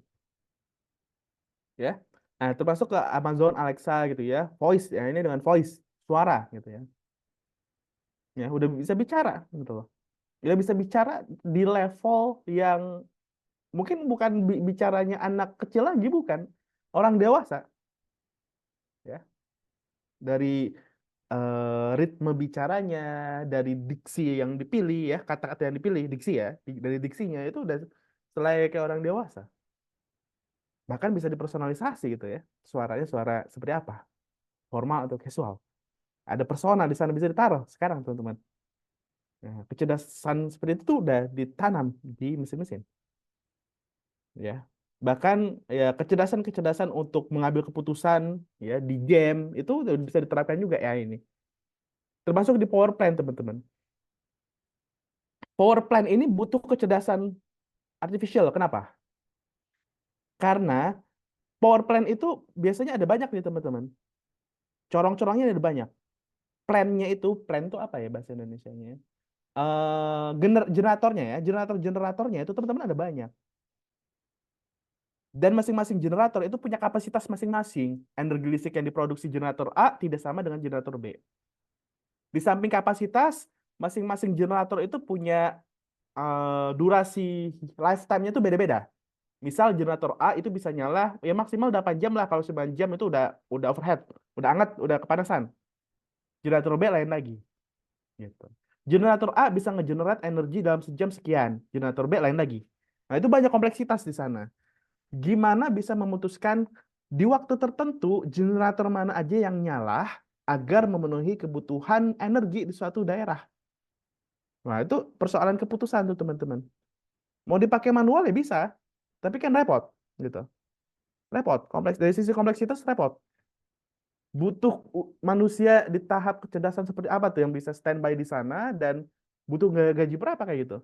Ya. Nah, termasuk ke Amazon Alexa gitu ya. Voice ya, ini dengan voice, suara gitu ya. Ya, udah bisa bicara gitu loh. Udah bisa bicara di level yang mungkin bukan bicaranya anak kecil lagi, bukan. Orang dewasa. Ya. Dari ritme bicaranya, dari diksi yang dipilih ya, kata-kata yang dipilih, diksi ya, dari diksinya itu udah selayaknya orang dewasa. Bahkan bisa dipersonalisasi gitu ya. Suaranya suara seperti apa? Formal atau casual. Ada persona di sana bisa ditaruh sekarang, teman-teman. Nah, kecerdasan seperti itu udah ditanam di mesin-mesin. Ya. Bahkan ya kecerdasan-kecerdasan untuk mengambil keputusan ya di game itu udah bisa diterapkan juga ya ini. Termasuk di power plant, teman-teman. Power plant ini butuh kecerdasan artificial. Kenapa? Karena power plant itu biasanya ada banyak nih, teman-teman. Corong-corongnya ada banyak. Plan-nya itu, plan itu apa ya bahasa Indonesianya? Generatornya ya, generatornya itu teman-teman ada banyak. Dan masing-masing generator itu punya kapasitas masing-masing. Energi listrik yang diproduksi generator A tidak sama dengan generator B. Di samping kapasitas, masing-masing generator itu punya durasi lifetime-nya itu beda-beda. Misal generator A itu bisa nyala ya maksimal 8 jam lah, kalau 9 jam itu udah overhead, udah hangat, udah kepanasan. Generator B lain lagi. Gitu. Generator A bisa ngegenerate energi dalam sejam sekian, generator B lain lagi. Nah, itu banyak kompleksitas di sana. Gimana bisa memutuskan di waktu tertentu generator mana aja yang nyala agar memenuhi kebutuhan energi di suatu daerah. Nah, itu persoalan keputusan tuh, teman-teman. Mau dipakai manual ya bisa, tapi kan repot gitu. Repot, kompleks dari sisi kompleksitas repot. Butuh manusia di tahap kecerdasan seperti apa tuh yang bisa standby di sana dan butuh gaji berapa kayak gitu.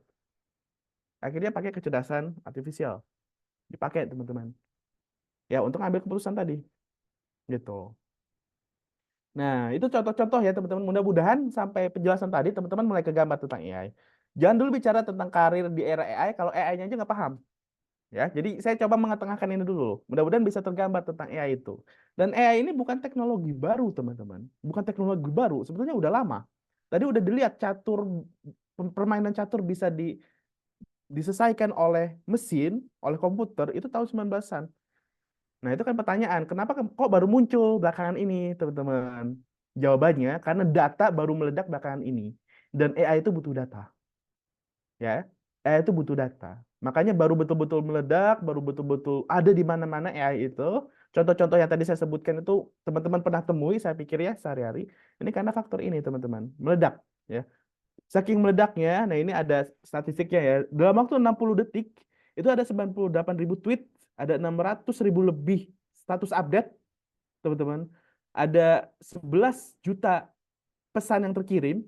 Akhirnya pakai kecerdasan artifisial. dipakai teman-teman. Ya, untuk ambil keputusan tadi. Gitu. Nah, itu contoh-contoh ya teman-teman. Mudah-mudahan sampai penjelasan tadi teman-teman mulai kegambar tentang AI. Jangan dulu bicara tentang karir di era AI kalau AI-nya aja nggak paham. Ya, jadi saya coba mengetengahkan ini dulu. Mudah-mudahan bisa tergambar tentang AI itu. Dan AI ini bukan teknologi baru, teman-teman. Bukan teknologi baru, sebetulnya udah lama. Tadi udah dilihat permainan catur bisa diselesaikan oleh mesin, oleh komputer itu tahun 19-an. Nah, itu kan pertanyaan, kenapa kok baru muncul belakangan ini, teman-teman? Jawabannya karena data baru meledak belakangan ini. Dan AI itu butuh data. Ya, AI itu butuh data. Makanya baru betul-betul meledak, baru betul-betul ada di mana-mana AI itu. Contoh-contoh yang tadi saya sebutkan itu teman-teman pernah temui, saya pikir ya sehari-hari. Ini karena faktor ini, teman-teman. Meledak, ya. Saking meledaknya, nah ini ada statistiknya ya. Dalam waktu 60 detik, itu ada 98.000 tweet, ada 600.000 lebih status update, teman-teman. Ada 11 juta pesan yang terkirim,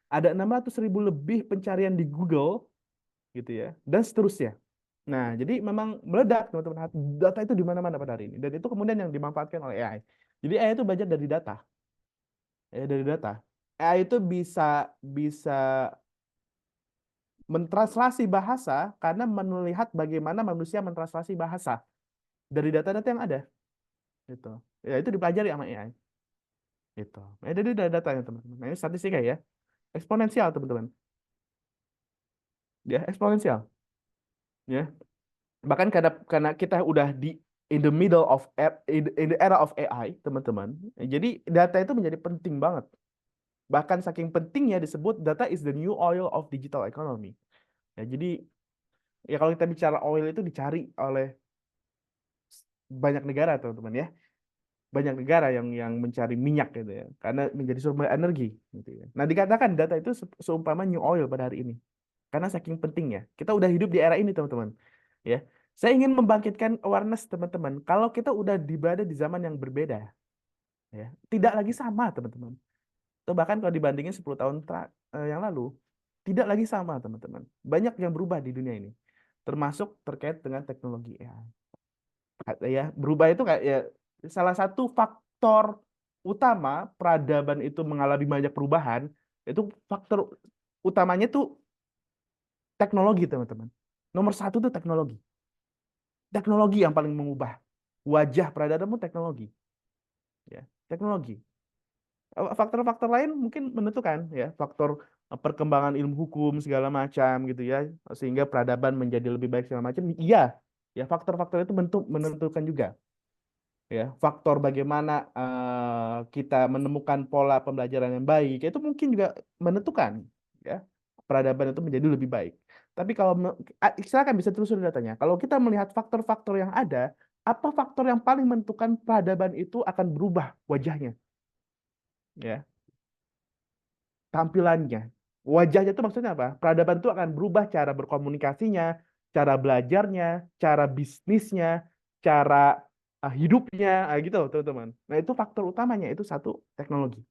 ada 600.000 lebih pencarian di Google, gitu ya, dan seterusnya. Nah, jadi memang meledak, teman-teman. Data itu di mana-mana pada hari ini. Dan itu kemudian yang dimanfaatkan oleh AI. Jadi AI itu belajar dari data. Ya, dari data. AI itu bisa bisa mentranslasi bahasa karena melihat bagaimana manusia mentranslasi bahasa dari data-data yang ada. Gitu. Ya, itu dipelajari sama AI. Gitu. Nah, jadi ada datanya, teman-teman. Nah, ini statistiknya ya. Eksponensial, teman-teman. Ya, eksponensial. Ya. Bahkan karena kita udah di in the middle of in the era of AI, teman-teman. Jadi data itu menjadi penting banget. Bahkan saking pentingnya disebut data is the new oil of digital economy. Ya, jadi ya kalau kita bicara oil itu dicari oleh banyak negara, teman-teman ya. Banyak negara yang mencari minyak gitu ya, karena menjadi sumber energi gitu ya. Nah, dikatakan data itu seumpama new oil pada hari ini. Karena saking pentingnya. Kita udah hidup di era ini, teman-teman. Ya. Saya ingin membangkitkan awareness, teman-teman. Kalau kita udah berada di zaman yang berbeda, ya, tidak lagi sama, teman-teman. Atau bahkan kalau dibandingin 10 tahun yang lalu, tidak lagi sama, teman-teman. Banyak yang berubah di dunia ini. Termasuk terkait dengan teknologi AI. Ya, berubah itu kayak ya salah satu faktor utama peradaban itu mengalami banyak perubahan, itu faktor utamanya itu teknologi, teman-teman. Nomor satu itu teknologi. Teknologi yang paling mengubah wajah peradaban itu teknologi. Ya, teknologi. Faktor-faktor lain mungkin menentukan ya, faktor perkembangan ilmu hukum segala macam gitu ya, sehingga peradaban menjadi lebih baik segala macam. Iya, ya faktor-faktor itu menentukan juga. Ya, faktor bagaimana kita menemukan pola pembelajaran yang baik itu mungkin juga menentukan ya peradaban itu menjadi lebih baik. Tapi kalau silakan bisa telusuri datanya. Kalau kita melihat faktor-faktor yang ada, apa faktor yang paling menentukan peradaban itu akan berubah wajahnya? Ya, tampilannya. Wajahnya itu maksudnya apa? Peradaban itu akan berubah cara berkomunikasinya, cara belajarnya, cara bisnisnya, cara hidupnya, gitu teman-teman. Nah, itu faktor utamanya itu satu teknologi.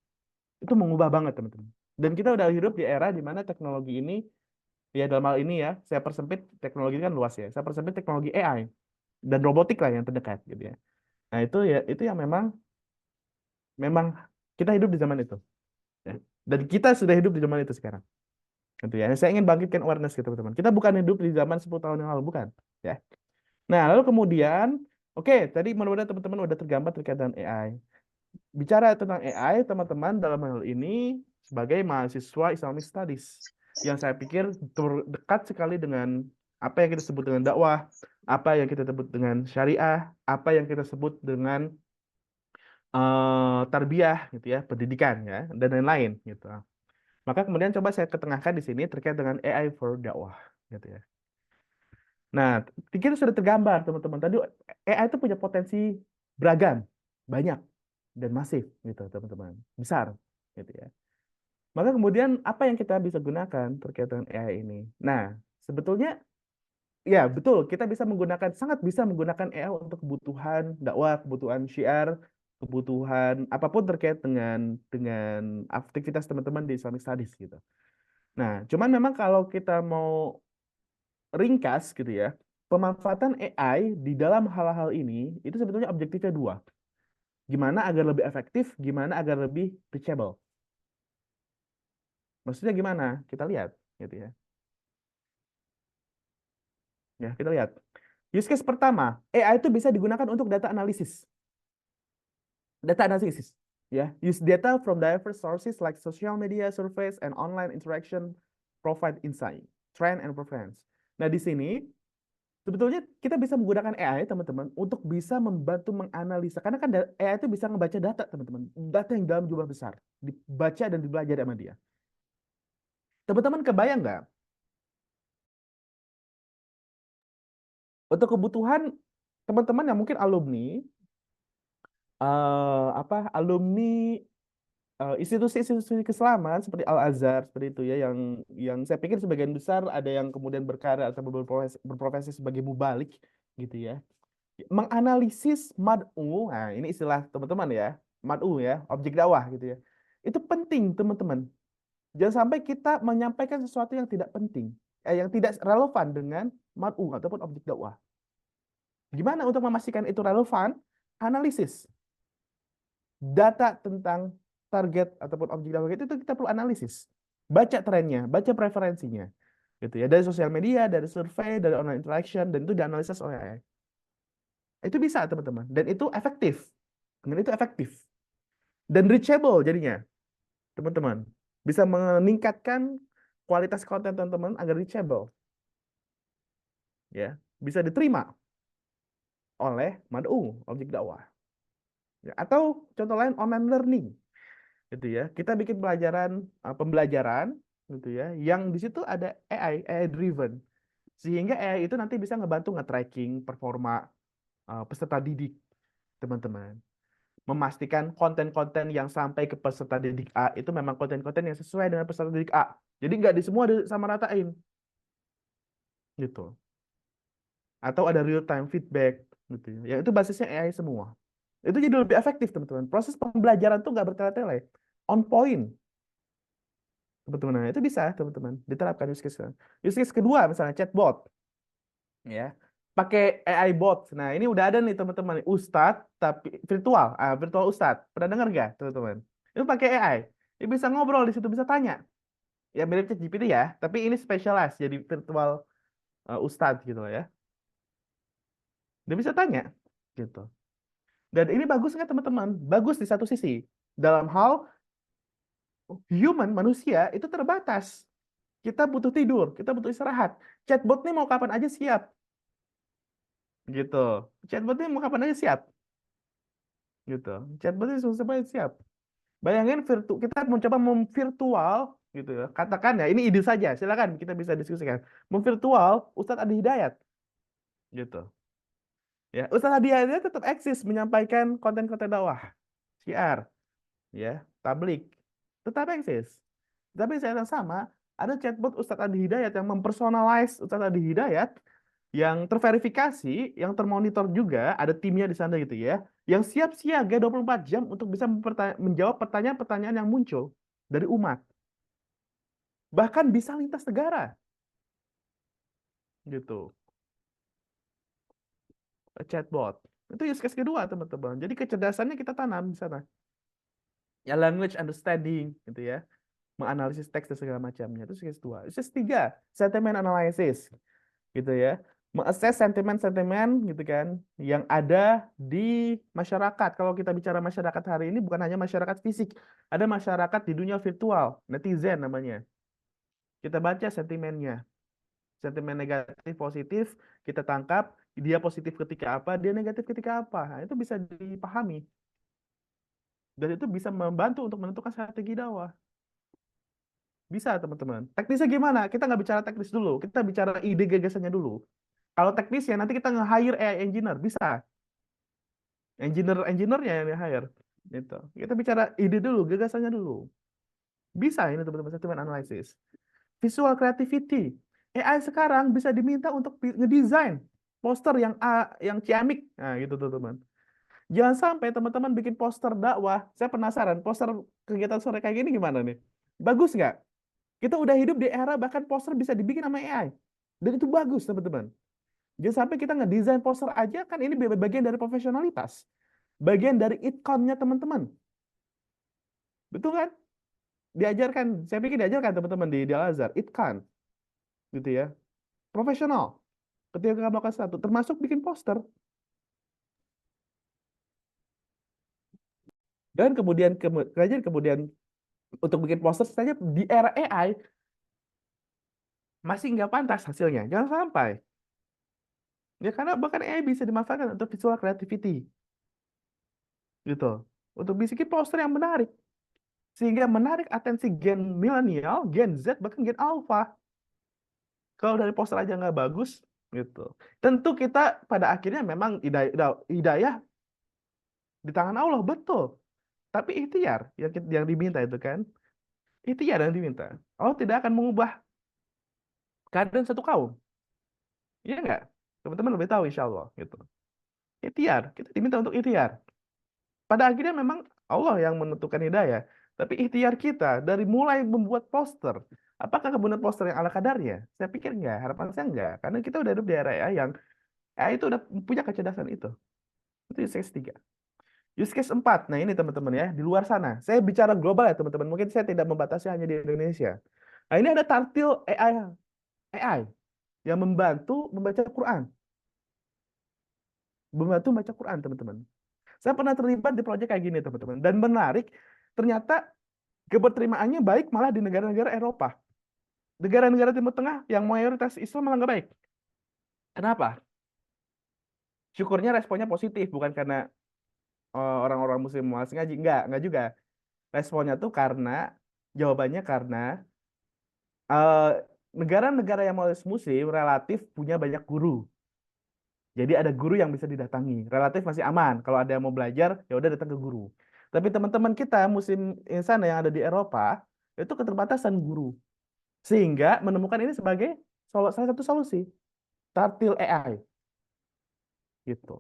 Itu mengubah banget, teman-teman. Dan kita udah hidup di era di mana teknologi ini ya dalam hal ini ya, saya persempit teknologi ini kan luas ya. Saya persempit teknologi AI dan robotik lah yang terdekat gitu ya. Nah, itu yang memang kita hidup di zaman itu. Ya. Dan kita sudah hidup di zaman itu sekarang. Gitu ya. Saya ingin bangkitkan awareness gitu, teman-teman. Kita bukan hidup di zaman 10 tahun yang lalu, bukan. Ya. Nah, lalu kemudian, oke, tadi mudah-mudahan teman-teman udah tergambar terkait dengan AI. Bicara tentang AI, teman-teman, dalam hal ini sebagai mahasiswa Islamic Studies, yang saya pikir terdekat sekali dengan apa yang kita sebut dengan dakwah, apa yang kita sebut dengan syariah, apa yang kita sebut dengan tarbiyah, gitu ya, pendidikan, ya, dan lain-lain, gitu. Maka kemudian coba saya ketengahkan di sini terkait dengan AI for dakwah, gitu ya. Nah, kita sudah tergambar, teman-teman. Tadi AI itu punya potensi beragam, banyak dan masif, gitu, teman-teman. Besar, gitu ya. Maka kemudian apa yang kita bisa gunakan terkait dengan AI ini? Nah, sebetulnya ya betul, kita bisa menggunakan, sangat bisa menggunakan AI untuk kebutuhan dakwah, kebutuhan syiar, kebutuhan apapun terkait dengan aktivitas teman-teman di Islamic Studies gitu. Nah, cuman memang kalau kita mau ringkas gitu ya, pemanfaatan AI di dalam hal-hal ini itu sebetulnya objektifnya dua. Gimana agar lebih efektif, gimana agar lebih reachable. Maksudnya gimana? Kita lihat, gitu ya. Ya, kita lihat. Use case pertama, AI itu bisa digunakan untuk data analisis. Data analisis, ya. Use data from diverse sources like social media, surveys, and online interaction provide insight, trend, and preference. Nah, di sini sebetulnya kita bisa menggunakan AI, teman-teman, untuk bisa membantu menganalisa. Karena kan AI itu bisa ngebaca data, teman-teman. Data yang dalam jumlah besar. Dibaca dan dipelajari sama dia. Teman-teman kebayang nggak? Untuk kebutuhan teman-teman yang mungkin alumni, alumni institusi-institusi keislaman seperti Al-Azhar seperti itu ya, yang saya pikir sebagian besar ada yang kemudian berkarir atau berprofesi sebagai mubalik gitu ya. Menganalisis mad'u, nah ini istilah teman-teman ya, mad'u ya, objek dakwah gitu ya. Itu penting teman-teman. Jangan sampai kita menyampaikan sesuatu yang tidak penting, yang tidak relevan dengan mad'u ataupun objek dakwah. Gimana untuk memastikan itu relevan? Analisis. Data tentang target ataupun objek dakwah itu kita perlu analisis. Baca trennya, baca preferensinya. Gitu ya, dari sosial media, dari survei, dari online interaction, dan itu dianalisis oleh AI. Itu bisa, teman-teman. Dan itu efektif. Dan itu efektif. Dan reachable jadinya, teman-teman. Bisa meningkatkan kualitas konten teman-teman agar reachable. Ya, bisa diterima oleh mad'u, objek dakwah. Ya, atau contoh lain online learning. Gitu ya. Kita bikin pembelajaran gitu ya, yang di situ ada AI driven. Sehingga AI itu nanti bisa ngebantu nge-tracking performa peserta didik, teman-teman. Memastikan konten-konten yang sampai ke peserta didik A itu memang konten-konten yang sesuai dengan peserta didik A. Jadi nggak di semua sama ratain. Gitu. Atau ada real time feedback gitu ya. Yang itu basisnya AI semua. Itu jadi lebih efektif, teman-teman. Proses pembelajaran tuh nggak bertele-tele. On point. Teman-teman, nah, itu bisa, teman-teman. Diterapkan use case. Use case kedua misalnya chatbot. Ya. Pakai AI bot. Nah, ini udah ada nih teman-teman, Ustadz tapi virtual, virtual Ustadz. Pernah dengar nggak, teman-teman? Itu pakai AI. Dia bisa ngobrol di situ, bisa tanya. Ya mirip ChatGPT ya, tapi ini specialized jadi virtual Ustadz gitu loh ya. Dia bisa tanya gitu. Dan ini bagus nggak, teman-teman? Bagus di satu sisi. Dalam hal manusia itu terbatas. Kita butuh tidur, kita butuh istirahat. Chatbot nih mau kapan aja siap. Gitu. Chatbot nih mau kapan aja siap. Gitu. Chatbot ini semuanya siap. Bayangin kita mencoba memvirtual gitu ya. Katakan ya, ini ide saja. Silakan kita bisa diskusikan. Memvirtual Ustadz Adi Hidayat. Gitu. Ya, Ustadz Adi Hidayat tetap eksis menyampaikan konten-konten dakwah, syiar, ya, tablik. Tetap eksis. Tapi saya yang sama, ada chatbot Ustadz Adi Hidayat yang mempersonalize Ustadz Adi Hidayat, yang terverifikasi, yang termonitor juga, ada timnya di sana gitu ya, yang siap siaga 24 jam untuk bisa menjawab pertanyaan-pertanyaan yang muncul dari umat. Bahkan bisa lintas negara. Gitu. Chatbot. Itu use case kedua, teman-teman. Jadi kecerdasannya kita tanam di sana. Ya, language understanding gitu ya. Menganalisis teks dan segala macamnya. Itu use case 2. Use case 3, sentiment analysis. Gitu ya. Mengakses sentimen-sentimen gitu kan yang ada di masyarakat. Kalau kita bicara masyarakat hari ini bukan hanya masyarakat fisik, ada masyarakat di dunia virtual, netizen namanya. Kita baca sentimennya. Sentimen negatif, positif, kita tangkap, dia positif ketika apa, dia negatif ketika apa. Nah, itu bisa dipahami. Dan itu bisa membantu untuk menentukan strategi dakwah. Bisa, teman-teman. Teknisnya gimana? Kita nggak bicara teknis dulu, kita bicara ide gagasannya dulu. Kalau teknisnya nanti kita nge-hire AI engineer, bisa. Engineer-nya yang di-hire. Gitu. Kita bicara ide dulu, gagasannya dulu. Bisa ini teman-teman, sentiment analysis. Visual creativity. AI sekarang bisa diminta untuk ngedesain poster yang ciamik. Nah, gitu teman-teman. Jangan sampai teman-teman bikin poster dakwah. Saya penasaran, poster kegiatan sore kayak gini gimana nih? Bagus nggak? Kita udah hidup di era bahkan poster bisa dibikin sama AI. Dan itu bagus, teman-teman. Jangan sampai kita ngedesain poster aja, kan ini bagian dari profesionalitas. Bagian dari itkonnya teman-teman. Betul kan? Diajarkan, saya pikir diajarkan teman-teman di Al-Azhar, itkan. Gitu ya. Profesional. Ketika kamu melakukan satu, termasuk bikin poster. Dan kemudian untuk bikin poster saja di era AI masih nggak pantas hasilnya. Jangan sampai. Ya karena bahkan AI bisa dimanfaatkan untuk visual creativity. Gitu. Untuk bikin poster yang menarik. Sehingga menarik atensi gen milenial, gen Z, bahkan gen alpha. Kalau dari poster aja nggak bagus, gitu. Tentu kita pada akhirnya memang hidayah di tangan Allah, betul. Tapi ikhtiar yang diminta itu kan. Ikhtiar yang diminta. Allah tidak akan mengubah keadaan satu kaum. Iya nggak? Teman-teman lebih tahu insya Allah. Gitu. Ikhtiar. Kita diminta untuk ikhtiar. Pada akhirnya memang Allah yang menentukan hidayah. Tapi ikhtiar kita dari mulai membuat poster. Apakah kemudian poster yang ala kadarnya? Saya pikir enggak. Harapan saya enggak. Karena kita udah hidup di era AI yang AI itu udah punya kecerdasan itu. Itu use case 3. Use case 4. Nah ini teman-teman ya. Di luar sana. Saya bicara global ya teman-teman. Mungkin saya tidak membatasi hanya di Indonesia. Nah ini ada tartil AI yang membantu membaca Quran. Membantu membaca Quran teman-teman. Saya pernah terlibat di proyek kayak gini teman-teman. Dan menarik, ternyata keberterimaannya baik malah di negara-negara Eropa. Negara-negara Timur Tengah yang mayoritas Islam malah nggak baik. Kenapa? Syukurnya responnya positif, bukan karena orang-orang Muslim malas ngaji. Enggak juga. Responnya tuh jawabannya karena negara-negara yang mayoritas Muslim relatif punya banyak guru. Jadi ada guru yang bisa didatangi. Relatif masih aman. Kalau ada yang mau belajar, ya udah datang ke guru. Tapi teman-teman kita Muslim sana yang ada di Eropa, itu keterbatasan guru. Sehingga menemukan ini sebagai salah satu solusi. Tartil AI. Gitu.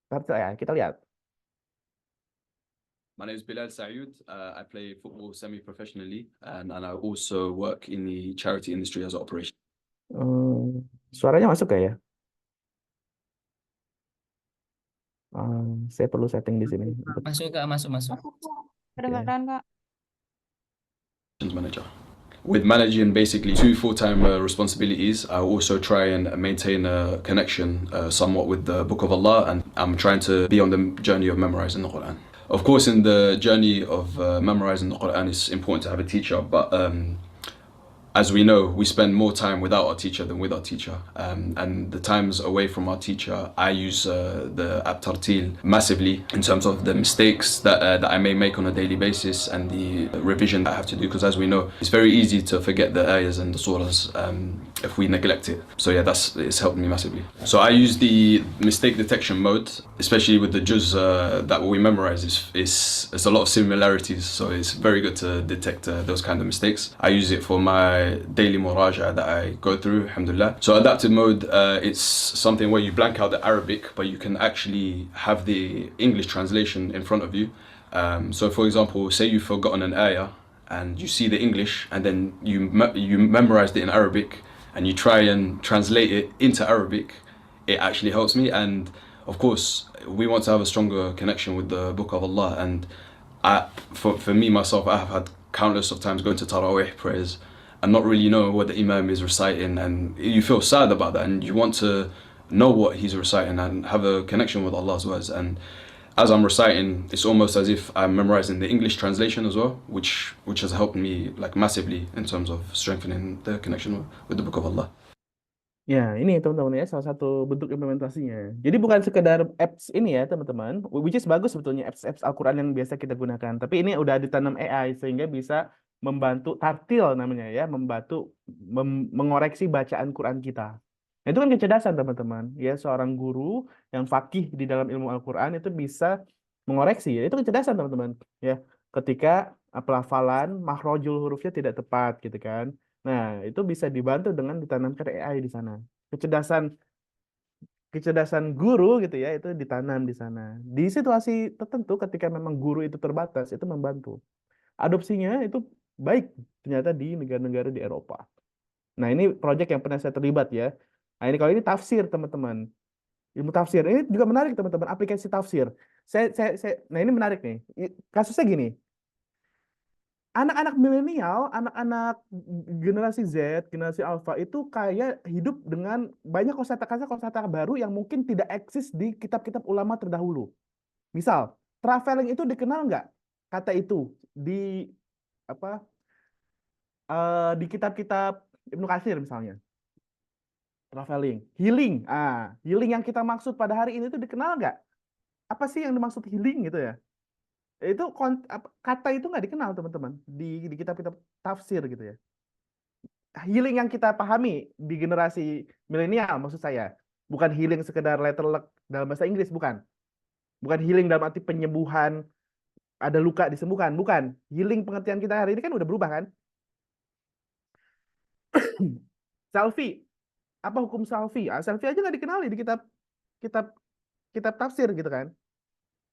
Tartil AI. Kita lihat. My name is Bilal Sayoud. I play football semi-professionally, and I also work in the charity industry as an operation. Suaranya masuk gak ya? Saya perlu setting di sini. Masuk Kak, masuk. Kedengaran Kak. Manager. With managing basically 2 full-time responsibilities, I also try and maintain a connection somewhat with the Book of Allah, and I'm trying to be on the journey of memorizing the Quran. Of course, in the journey of memorizing the Quran, it's important to have a teacher, but as we know, we spend more time without our teacher than with our teacher. And the times away from our teacher, I use the app Tartil massively in terms of the mistakes that I may make on a daily basis and the revision that I have to do. Because as we know, it's very easy to forget the ayahs and the surahs if we neglect it. So yeah, it's helped me massively. So I use the mistake detection mode, especially with the juz that we memorize. It's a lot of similarities, so it's very good to detect those kind of mistakes. I use it for my daily muraja that I go through, alhamdulillah. So adaptive mode, it's something where you blank out the Arabic, but you can actually have the English translation in front of you. So for example, say you've forgotten an ayah and you see the English and then you memorized it in Arabic and you try and translate it into Arabic, it actually helps me. And of course, we want to have a stronger connection with the Book of Allah. And for me, myself, I have had countless of times going to Taraweeh prayers and not really know what the Imam is reciting, and you feel sad about that, and you want to know what he's reciting and have a connection with Allah's words. And as I'm reciting, it's almost as if I'm memorizing the English translation as well, which has helped me like massively in terms of strengthening the connection with the Book of Allah. Ya, ini teman-teman ya salah satu bentuk implementasinya. Jadi bukan sekedar apps ini ya teman-teman, which is bagus sebetulnya apps Al-Quran yang biasa kita gunakan. Tapi ini udah ditanam AI sehingga bisa membantu tartil namanya ya, membantu mengoreksi bacaan Quran kita. Nah, itu kan kecerdasan teman-teman. Ya, seorang guru yang faqih di dalam ilmu Al-Quran itu bisa mengoreksi. Ya, itu kecerdasan teman-teman. Ya, ketika pelafalan makhrajul hurufnya tidak tepat gitu kan. Nah, itu bisa dibantu dengan ditanamkan AI di sana. Kecerdasan guru gitu ya, itu ditanam di sana. Di situasi tertentu ketika memang guru itu terbatas, itu membantu. Adopsinya itu baik ternyata di negara-negara di Eropa. Nah, ini proyek yang pernah saya terlibat ya. Nah, ini kalau ini tafsir, teman-teman. Ilmu tafsir. Ini juga menarik, teman-teman. Aplikasi tafsir. Nah, ini menarik nih. Kasusnya gini. Anak-anak milenial, anak-anak generasi Z, generasi Alpha itu kayak hidup dengan banyak kosakata baru yang mungkin tidak eksis di kitab-kitab ulama terdahulu. Misal, traveling itu dikenal nggak? Kata itu di apa? Di kitab-kitab Ibnu Katsir misalnya. Traveling, healing. Healing yang kita maksud pada hari ini itu dikenal nggak? Apa sih yang dimaksud healing gitu ya? Itu kata itu nggak dikenal, teman-teman, di kitab-kitab tafsir gitu ya. Healing yang kita pahami di generasi milenial maksud saya, bukan healing sekedar letter luck dalam bahasa Inggris, bukan healing dalam arti penyembuhan, ada luka disembuhkan, bukan. Healing pengertian kita hari ini kan udah berubah kan. Selfie, apa hukum selfie? Selfie aja nggak dikenali di kitab tafsir gitu kan.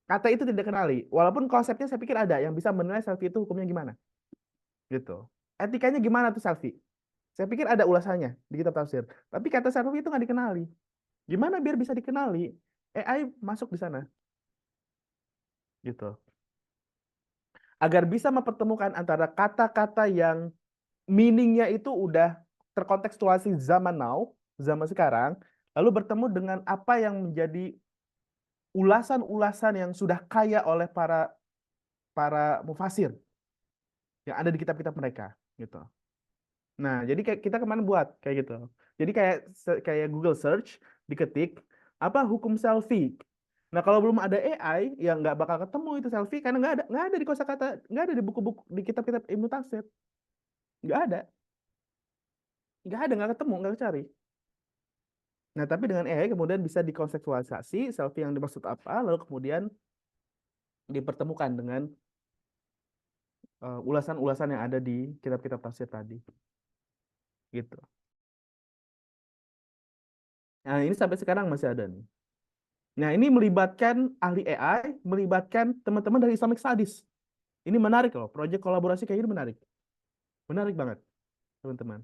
Kata itu tidak dikenali, walaupun konsepnya saya pikir ada yang bisa menilai selfie itu hukumnya gimana gitu. Etikanya gimana tuh selfie? Saya pikir ada ulasannya di kitab tafsir, tapi kata selfie itu nggak dikenali. Gimana biar bisa dikenali? AI masuk di sana gitu, agar bisa mempertemukan antara kata-kata yang meaningnya itu udah terkontekstualisasi zaman now, zaman sekarang, lalu bertemu dengan apa yang menjadi ulasan-ulasan yang sudah kaya oleh para mufasir yang ada di kitab-kitab mereka gitu. Nah, jadi kita kemarin buat kayak gitu. Jadi kayak Google search, diketik apa hukum selfie. Nah, kalau belum ada AI, ya nggak bakal ketemu itu selfie karena nggak ada di kosakata, nggak ada di buku-buku di kitab-kitab Ibnu Katsir. Nggak ada, nggak ketemu, nggak cari. Nah, tapi dengan AI kemudian bisa dikontekstualisasi selfie yang dimaksud apa, lalu kemudian dipertemukan dengan ulasan-ulasan yang ada di kitab-kitab tafsir tadi. Gitu. Nah, ini sampai sekarang masih ada nih. Nah, ini melibatkan ahli AI, melibatkan teman-teman dari Islamic Studies. Ini menarik loh, proyek kolaborasi kayak ini menarik. Menarik banget, teman-teman.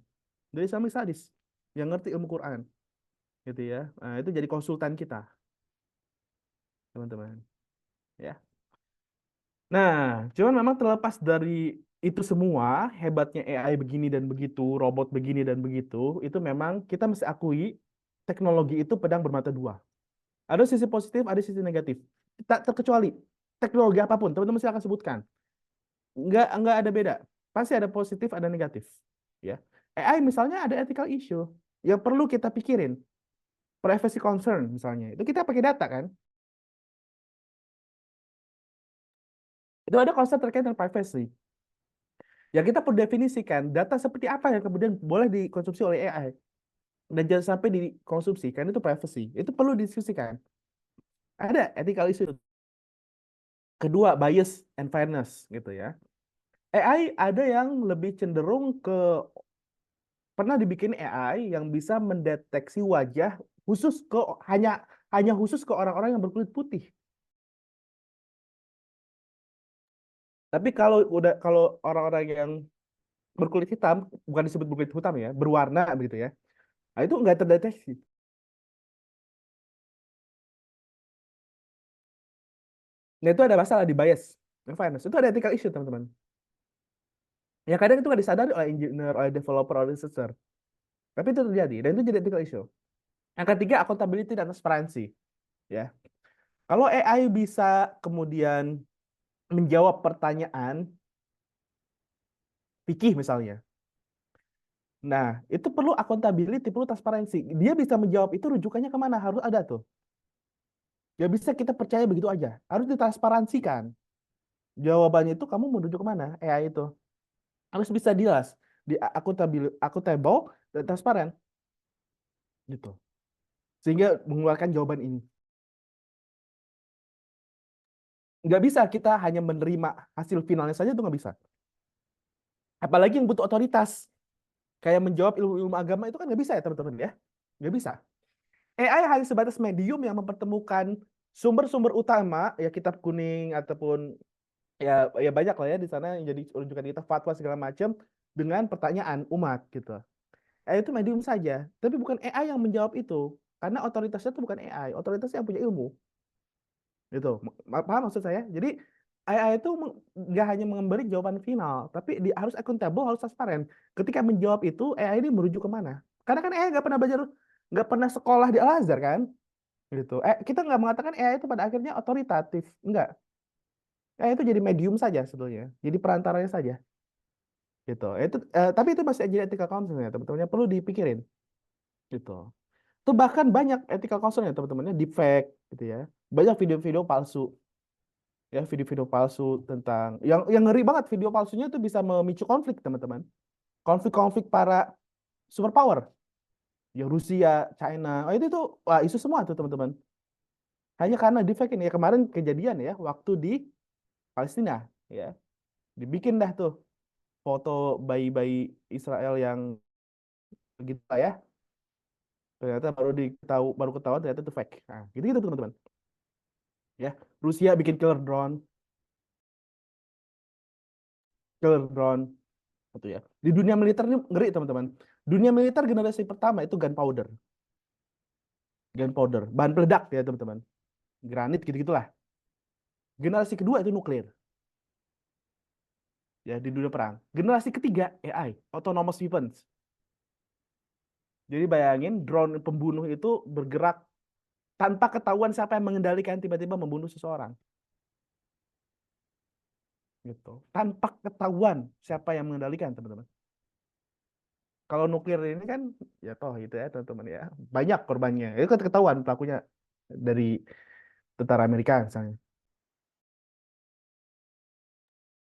Dari Islamic Studies, yang ngerti ilmu Quran. Gitu ya. Nah, itu jadi konsultan kita. Teman-teman. Ya. Nah, cuman memang terlepas dari itu semua, hebatnya AI begini dan begitu, robot begini dan begitu, itu memang kita mesti akui teknologi itu pedang bermata dua. Ada sisi positif, ada sisi negatif. Tak terkecuali teknologi apapun, teman-teman silakan sebutkan. Nggak ada beda. Pasti ada positif, ada negatif. Ya. AI misalnya ada ethical issue yang perlu kita pikirin. Privacy concern misalnya. Itu kita pakai data kan. Itu ada konsep terkait dengan privacy. Ya kita perlu definisikan data seperti apa yang kemudian boleh dikonsumsi oleh AI. Dan jangan sampai dikonsumsi, karena itu privacy. Itu perlu didiskusikan. Ada ethical issue. Kedua, bias and fairness gitu ya. AI ada yang lebih cenderung ke, pernah dibikin AI yang bisa mendeteksi wajah khusus ke hanya khusus ke orang-orang yang berkulit putih. Tapi kalau orang-orang yang berkulit hitam, bukan disebut berkulit hitam ya, berwarna begitu ya. Nah, itu nggak terdeteksi. Nah, itu ada masalah di bias and fairness. Itu ada ethical issue, teman-teman. Ya kadang itu nggak disadari oleh engineer, oleh developer, oleh researcher. Tapi itu terjadi, dan itu jadi ethical issue. Yang ketiga, accountability dan transparansi. Ya. Kalau AI bisa kemudian menjawab pertanyaan fikih misalnya. Nah, itu perlu accountability, perlu transparansi. Dia bisa menjawab itu rujukannya kemana? Harus ada tuh. Ya bisa kita percaya begitu aja. Harus ditransparansikan. Jawabannya itu kamu menuju kemana? AI itu. Harus bisa jelas. Di accountable dan transparan. Gitu. Sehingga mengeluarkan jawaban ini. Nggak bisa kita hanya menerima hasil finalnya saja, itu nggak bisa. Apalagi yang butuh otoritas. Kayak menjawab ilmu-ilmu agama itu kan nggak bisa ya teman-teman ya. Nggak bisa. AI hanya sebatas medium yang mempertemukan sumber-sumber utama, ya kitab kuning ataupun ya banyak lah ya di sana yang jadi rujukan kita, fatwa segala macam, dengan pertanyaan umat gitu. AI itu medium saja, tapi bukan AI yang menjawab itu. Karena otoritasnya itu bukan AI, otoritasnya yang punya ilmu. Gitu. Paham maksud saya? Jadi AI itu nggak hanya memberi jawaban final, tapi harus accountable, harus transparan. Ketika menjawab itu, AI ini merujuk kemana? Karena kan AI nggak pernah belajar, nggak pernah sekolah di Al-Azhar kan? Gitu. Kita nggak mengatakan AI itu pada akhirnya otoritatif, enggak. AI itu jadi medium saja sebetulnya, jadi perantaranya saja. Gitu. Tapi itu masih jadi ethical concern ya teman-teman, yang perlu dipikirin. Gitu. Itu bahkan banyak ethical concern ya teman-teman, deepfake gitu ya. Banyak video-video palsu. Ya, video-video palsu tentang yang ngeri banget, video palsunya itu bisa memicu konflik teman-teman. Konflik-konflik para superpower. Ya Rusia, China. Oh, itu tuh wah, isu semua tuh teman-teman. Hanya karena deepfake ini ya, kemarin kejadian ya waktu di Palestina ya. Dibikin dah tuh foto bayi-bayi Israel yang gitu lah ya. Ternyata baru ketahuan ternyata itu fake. Nah, gitu-gitu teman-teman. Ya, Rusia bikin killer drone gitu ya. Di dunia militer ini ngeri teman-teman. Dunia militer generasi pertama itu gunpowder, bahan peledak ya teman-teman. Granit gitu-gitulah. Generasi kedua itu nuklir. Ya, di dunia perang. Generasi ketiga AI, autonomous weapons. Jadi bayangin drone pembunuh itu bergerak tanpa ketahuan siapa yang mengendalikan, tiba-tiba membunuh seseorang. Gitu. Tanpa ketahuan siapa yang mengendalikan, teman-teman. Kalau nuklir ini kan ya toh itu ya teman-teman ya. Banyak korbannya. Itu kan ketahuan pelakunya dari tentara Amerika misalnya.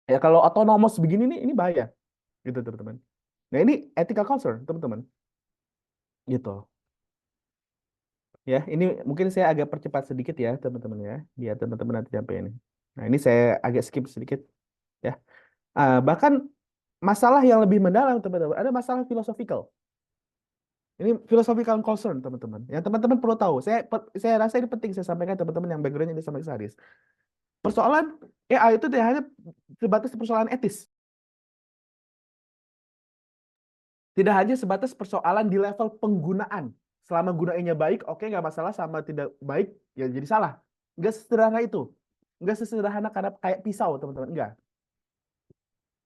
Ya kalau autonomous begini nih ini bahaya. Gitu teman-teman. Nah, ini ethical concern, teman-teman. Gitu. Ya, ini mungkin saya agak percepat sedikit ya, teman-teman ya, biar teman-teman nanti sampai ini. Nah, ini saya agak skip sedikit ya. Bahkan masalah yang lebih mendalam, teman-teman, ada masalah philosophical. Ini philosophical concern, teman-teman. Yang teman-teman perlu tahu. Saya rasa ini penting saya sampaikan teman-teman yang backgroundnya di sama Haris. Persoalan AI itu tidak hanya sebatas persoalan etis. Tidak hanya sebatas persoalan di level penggunaan. Selama gunainnya baik, oke, nggak masalah. Sama tidak baik, ya jadi salah. Nggak sesederhana itu. Nggak sesederhana karena kayak pisau, teman-teman.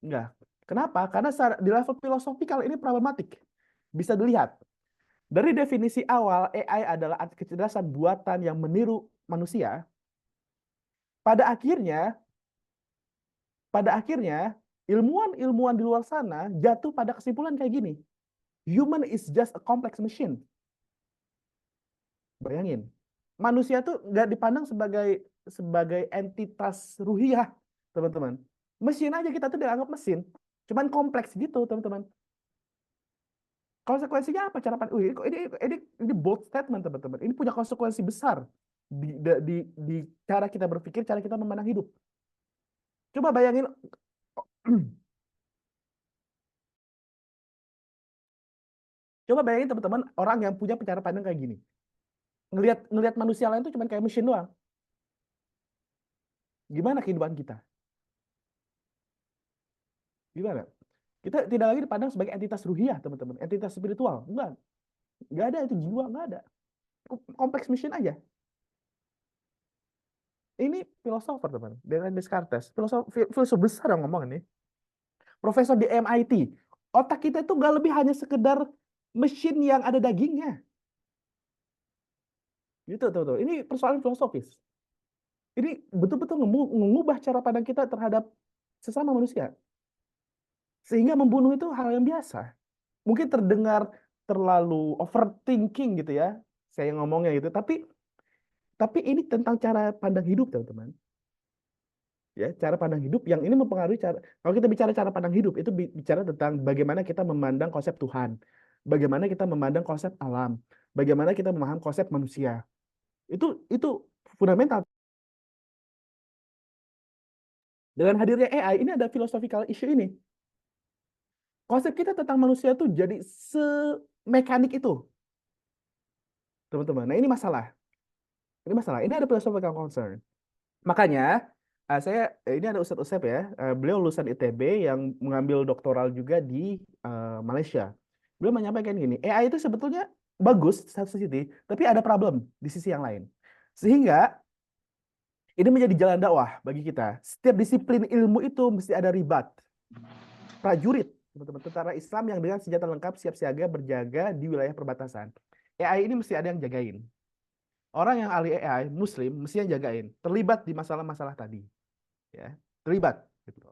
Enggak. Kenapa? Karena di level filosofikal ini problematik. Bisa dilihat. Dari definisi awal, AI adalah kecerdasan buatan yang meniru manusia. Pada akhirnya, ilmuwan-ilmuwan di luar sana jatuh pada kesimpulan kayak gini. Human is just a complex machine. Bayangin. Manusia tuh nggak dipandang sebagai entitas ruhiyah, teman-teman. Mesin aja kita tuh dianggap mesin. Cuman kompleks gitu, teman-teman. Konsekuensinya apa cara pandang? Ini bold statement, teman-teman. Ini punya konsekuensi besar di cara kita berpikir, cara kita memandang hidup. Coba bayangin teman-teman orang yang punya cara pandang kayak gini. Ngelihat manusia lain itu cuma kayak mesin doang. Gimana kehidupan kita? Gimana? Kita tidak lagi dipandang sebagai entitas ruhiyah, teman-teman. Entitas spiritual. Enggak ada itu jiwa, enggak ada. Kompleks mesin aja. Ini filosofer, teman. Dengan Descartes. Filosof besar yang ngomong ini. Profesor di MIT. Otak kita itu nggak lebih hanya sekedar mesin yang ada dagingnya. Gitu, tuh. Ini persoalan filosofis. Ini betul-betul mengubah cara pandang kita terhadap sesama manusia. Sehingga membunuh itu hal yang biasa. Mungkin terdengar terlalu overthinking gitu ya. Saya ngomongnya gitu. Tapi ini tentang cara pandang hidup, teman-teman. Ya, cara pandang hidup yang ini mempengaruhi kalau kita bicara cara pandang hidup itu bicara tentang bagaimana kita memandang konsep Tuhan, bagaimana kita memandang konsep alam, bagaimana kita memahami konsep manusia. Itu fundamental. Dengan hadirnya AI ini ada philosophical issue ini. Konsep kita tentang manusia itu jadi semekanik itu. Teman-teman. Nah, ini masalah. Ini ada philosophical concern. Makanya ini ada Ustadz Usep ya, beliau lulusan ITB yang mengambil doktoral juga di Malaysia. Beliau menyampaikan gini, AI itu sebetulnya bagus satu sisi, tapi ada problem di sisi yang lain. Sehingga ini menjadi jalan dakwah bagi kita. Setiap disiplin ilmu itu mesti ada ribat. Prajurit, teman-teman, tentara Islam yang dengan senjata lengkap siap siaga berjaga di wilayah perbatasan. AI ini mesti ada yang jagain. Orang yang ahli AI, Muslim, mesti yang jagain. Terlibat di masalah-masalah tadi. Ya, terlibat. Gitu.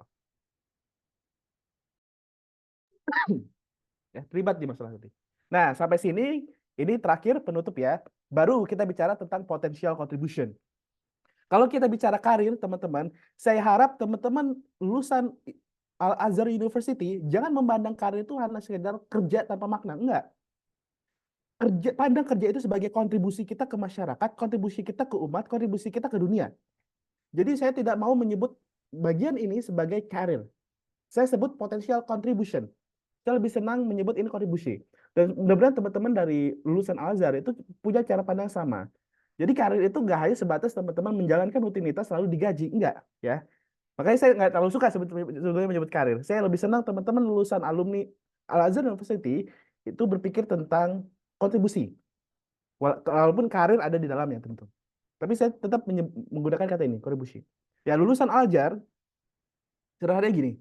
Ya, terlibat di masalah tadi. Nah, sampai sini, ini terakhir penutup ya. Baru kita bicara tentang potential contribution. Kalau kita bicara karir, teman-teman, saya harap teman-teman lulusan Al-Azhar University jangan memandang karir itu hanya sekedar kerja tanpa makna. Enggak. Pandang kerja itu sebagai kontribusi kita ke masyarakat, kontribusi kita ke umat, kontribusi kita ke dunia. Jadi saya tidak mau menyebut bagian ini sebagai karir. Saya sebut potential contribution. Saya lebih senang menyebut ini kontribusi. Dan mudah-mudahan teman-teman dari lulusan Al-Azhar itu punya cara pandang sama. Jadi karir itu nggak hanya sebatas teman-teman menjalankan rutinitas lalu digaji, enggak ya. Makanya saya nggak terlalu suka sebetulnya menyebut karir. Saya lebih senang teman-teman lulusan alumni Al-Azhar University itu berpikir tentang kontribusi. Walaupun karir ada di dalamnya tentu. Tapi saya tetap menggunakan kata ini, kontribusi. Ya lulusan Al-Azhar sederhananya gini.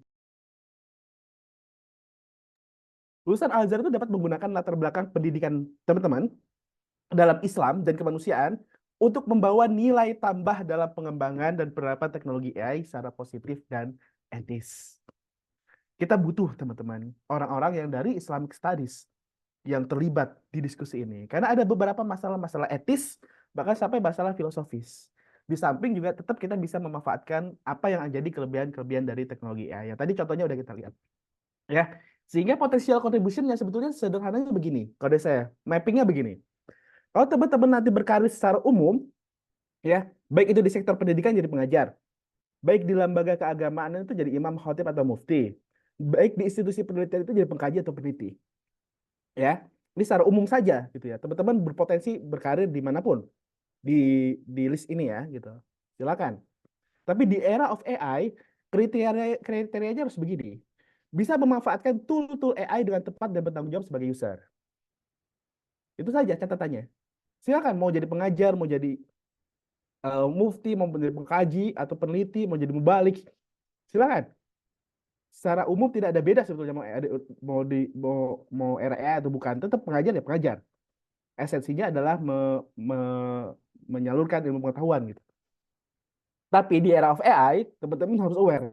Lulusan Al-Azhar itu dapat menggunakan latar belakang pendidikan teman-teman dalam Islam dan kemanusiaan untuk membawa nilai tambah dalam pengembangan dan penerapan teknologi AI secara positif dan etis. Kita butuh, teman-teman, orang-orang yang dari Islamic Studies yang terlibat di diskusi ini. Karena ada beberapa masalah-masalah etis, bahkan sampai masalah filosofis. Di samping juga tetap kita bisa memanfaatkan apa yang menjadi kelebihan-kelebihan dari teknologi AI. Yang tadi contohnya udah kita lihat. Ya, sehingga potensial contribution-nya sebetulnya sederhananya begini. Kode saya, mappingnya begini. Kalau teman-teman nanti berkarir secara umum, ya, baik itu di sektor pendidikan jadi pengajar, baik di lembaga keagamaan itu jadi imam, khatib atau mufti, baik di institusi penelitian itu jadi pengkaji atau peneliti, ya, ini secara umum saja, gitu ya. Teman-teman berpotensi berkarir dimanapun di list ini ya, gitu. Silakan. Tapi di era of AI, kriterianya harus begini. Bisa memanfaatkan tool AI dengan tepat dan bertanggung jawab sebagai user. Itu saja catatannya. Silakan mau jadi pengajar, mau jadi mufti, mau jadi pengkaji atau peneliti, mau jadi mubalik, silakan. Secara umum tidak ada beda sebetulnya mau era AI atau bukan, tetap pengajar ya pengajar. Esensinya adalah menyalurkan ilmu pengetahuan gitu. Tapi di era of AI, teman-teman harus aware.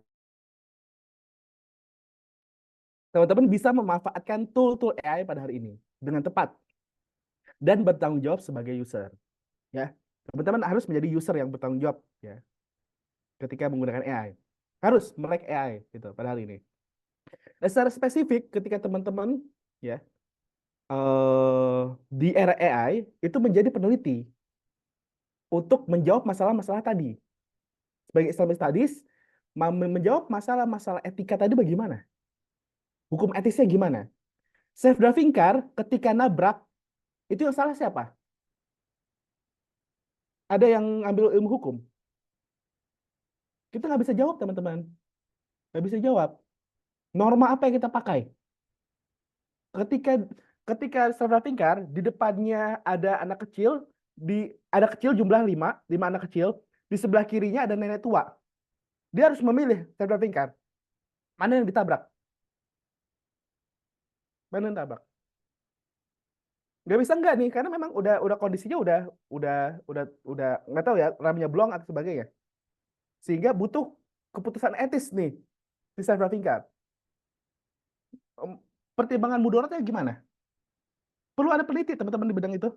Teman-teman bisa memanfaatkan tool AI pada hari ini dengan tepat dan bertanggung jawab sebagai user. Ya, teman-teman harus menjadi user yang bertanggung jawab ya. Ketika menggunakan AI. Harus melek AI gitu pada hari ini. Nah, secara spesifik ketika teman-teman ya di era AI itu menjadi peneliti untuk menjawab masalah-masalah tadi. Sebagai Islamic Studies, menjawab masalah-masalah etika tadi bagaimana? Hukum etisnya gimana? Saif Dravinkar ketika nabrak, itu yang salah siapa? Ada yang ambil ilmu hukum? Kita nggak bisa jawab, teman-teman. Nggak bisa jawab. Norma apa yang kita pakai? Ketika Saif Dravinkar, di depannya ada anak kecil, ada kecil jumlah 5 anak kecil, di sebelah kirinya ada nenek tua. Dia harus memilih Saif Dravinkar. Mana yang ditabrak? Mana yang tabrak? Nggak bisa enggak nih, karena memang udah kondisinya udah nggak tahu ya, remnya blong atau sebagainya. Sehingga butuh keputusan etis nih di Saif Dravinkar. Pertimbangan mudaratnya gimana? Perlu ada peneliti teman-teman di bidang itu.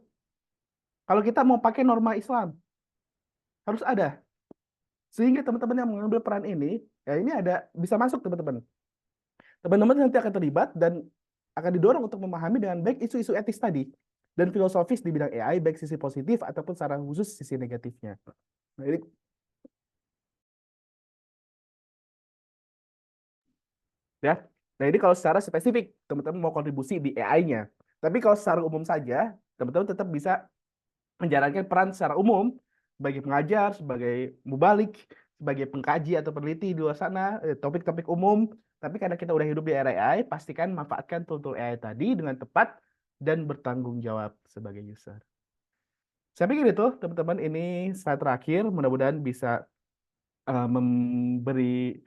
Kalau kita mau pakai norma Islam, harus ada. Sehingga teman-teman yang mengambil peran ini, ya ini bisa masuk teman-teman. Teman-teman nanti akan terlibat dan akan didorong untuk memahami dengan baik isu-isu etis tadi dan filosofis di bidang AI, baik sisi positif ataupun secara khusus sisi negatifnya. Nah, ini ya. Nah, ini kalau secara spesifik teman-teman mau kontribusi di AI-nya. Tapi kalau secara umum saja, teman-teman tetap bisa menjalankan peran secara umum sebagai pengajar, sebagai mubalik, sebagai pengkaji atau peneliti di luar sana, topik-topik umum Tapi karena kita udah hidup di era AI, pastikan manfaatkan tool-tool AI tadi dengan tepat dan bertanggung jawab sebagai user. Saya pikir itu, teman-teman, ini slide terakhir. Mudah-mudahan bisa memberi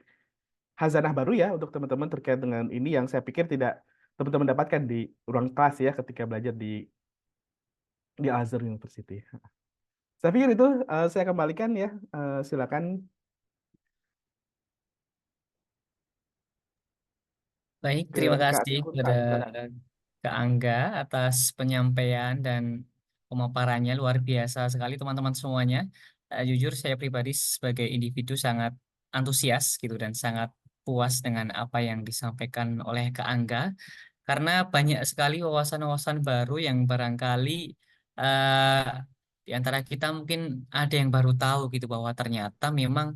hazanah baru ya untuk teman-teman terkait dengan ini yang saya pikir tidak teman-teman dapatkan di ruang kelas ya ketika belajar di Al-Azhar University. Saya pikir itu saya kembalikan ya. Silakan. Baik, Ke terima Kak kasih Kunta. kepada Silakan. Kak Angga atas penyampaian dan pemaparannya luar biasa sekali teman-teman semuanya. Jujur saya pribadi sebagai individu sangat antusias gitu dan sangat puas dengan apa yang disampaikan oleh Kak Angga karena banyak sekali wawasan-wawasan baru yang barangkali eh, di antara kita mungkin ada yang baru tahu gitu bahwa ternyata memang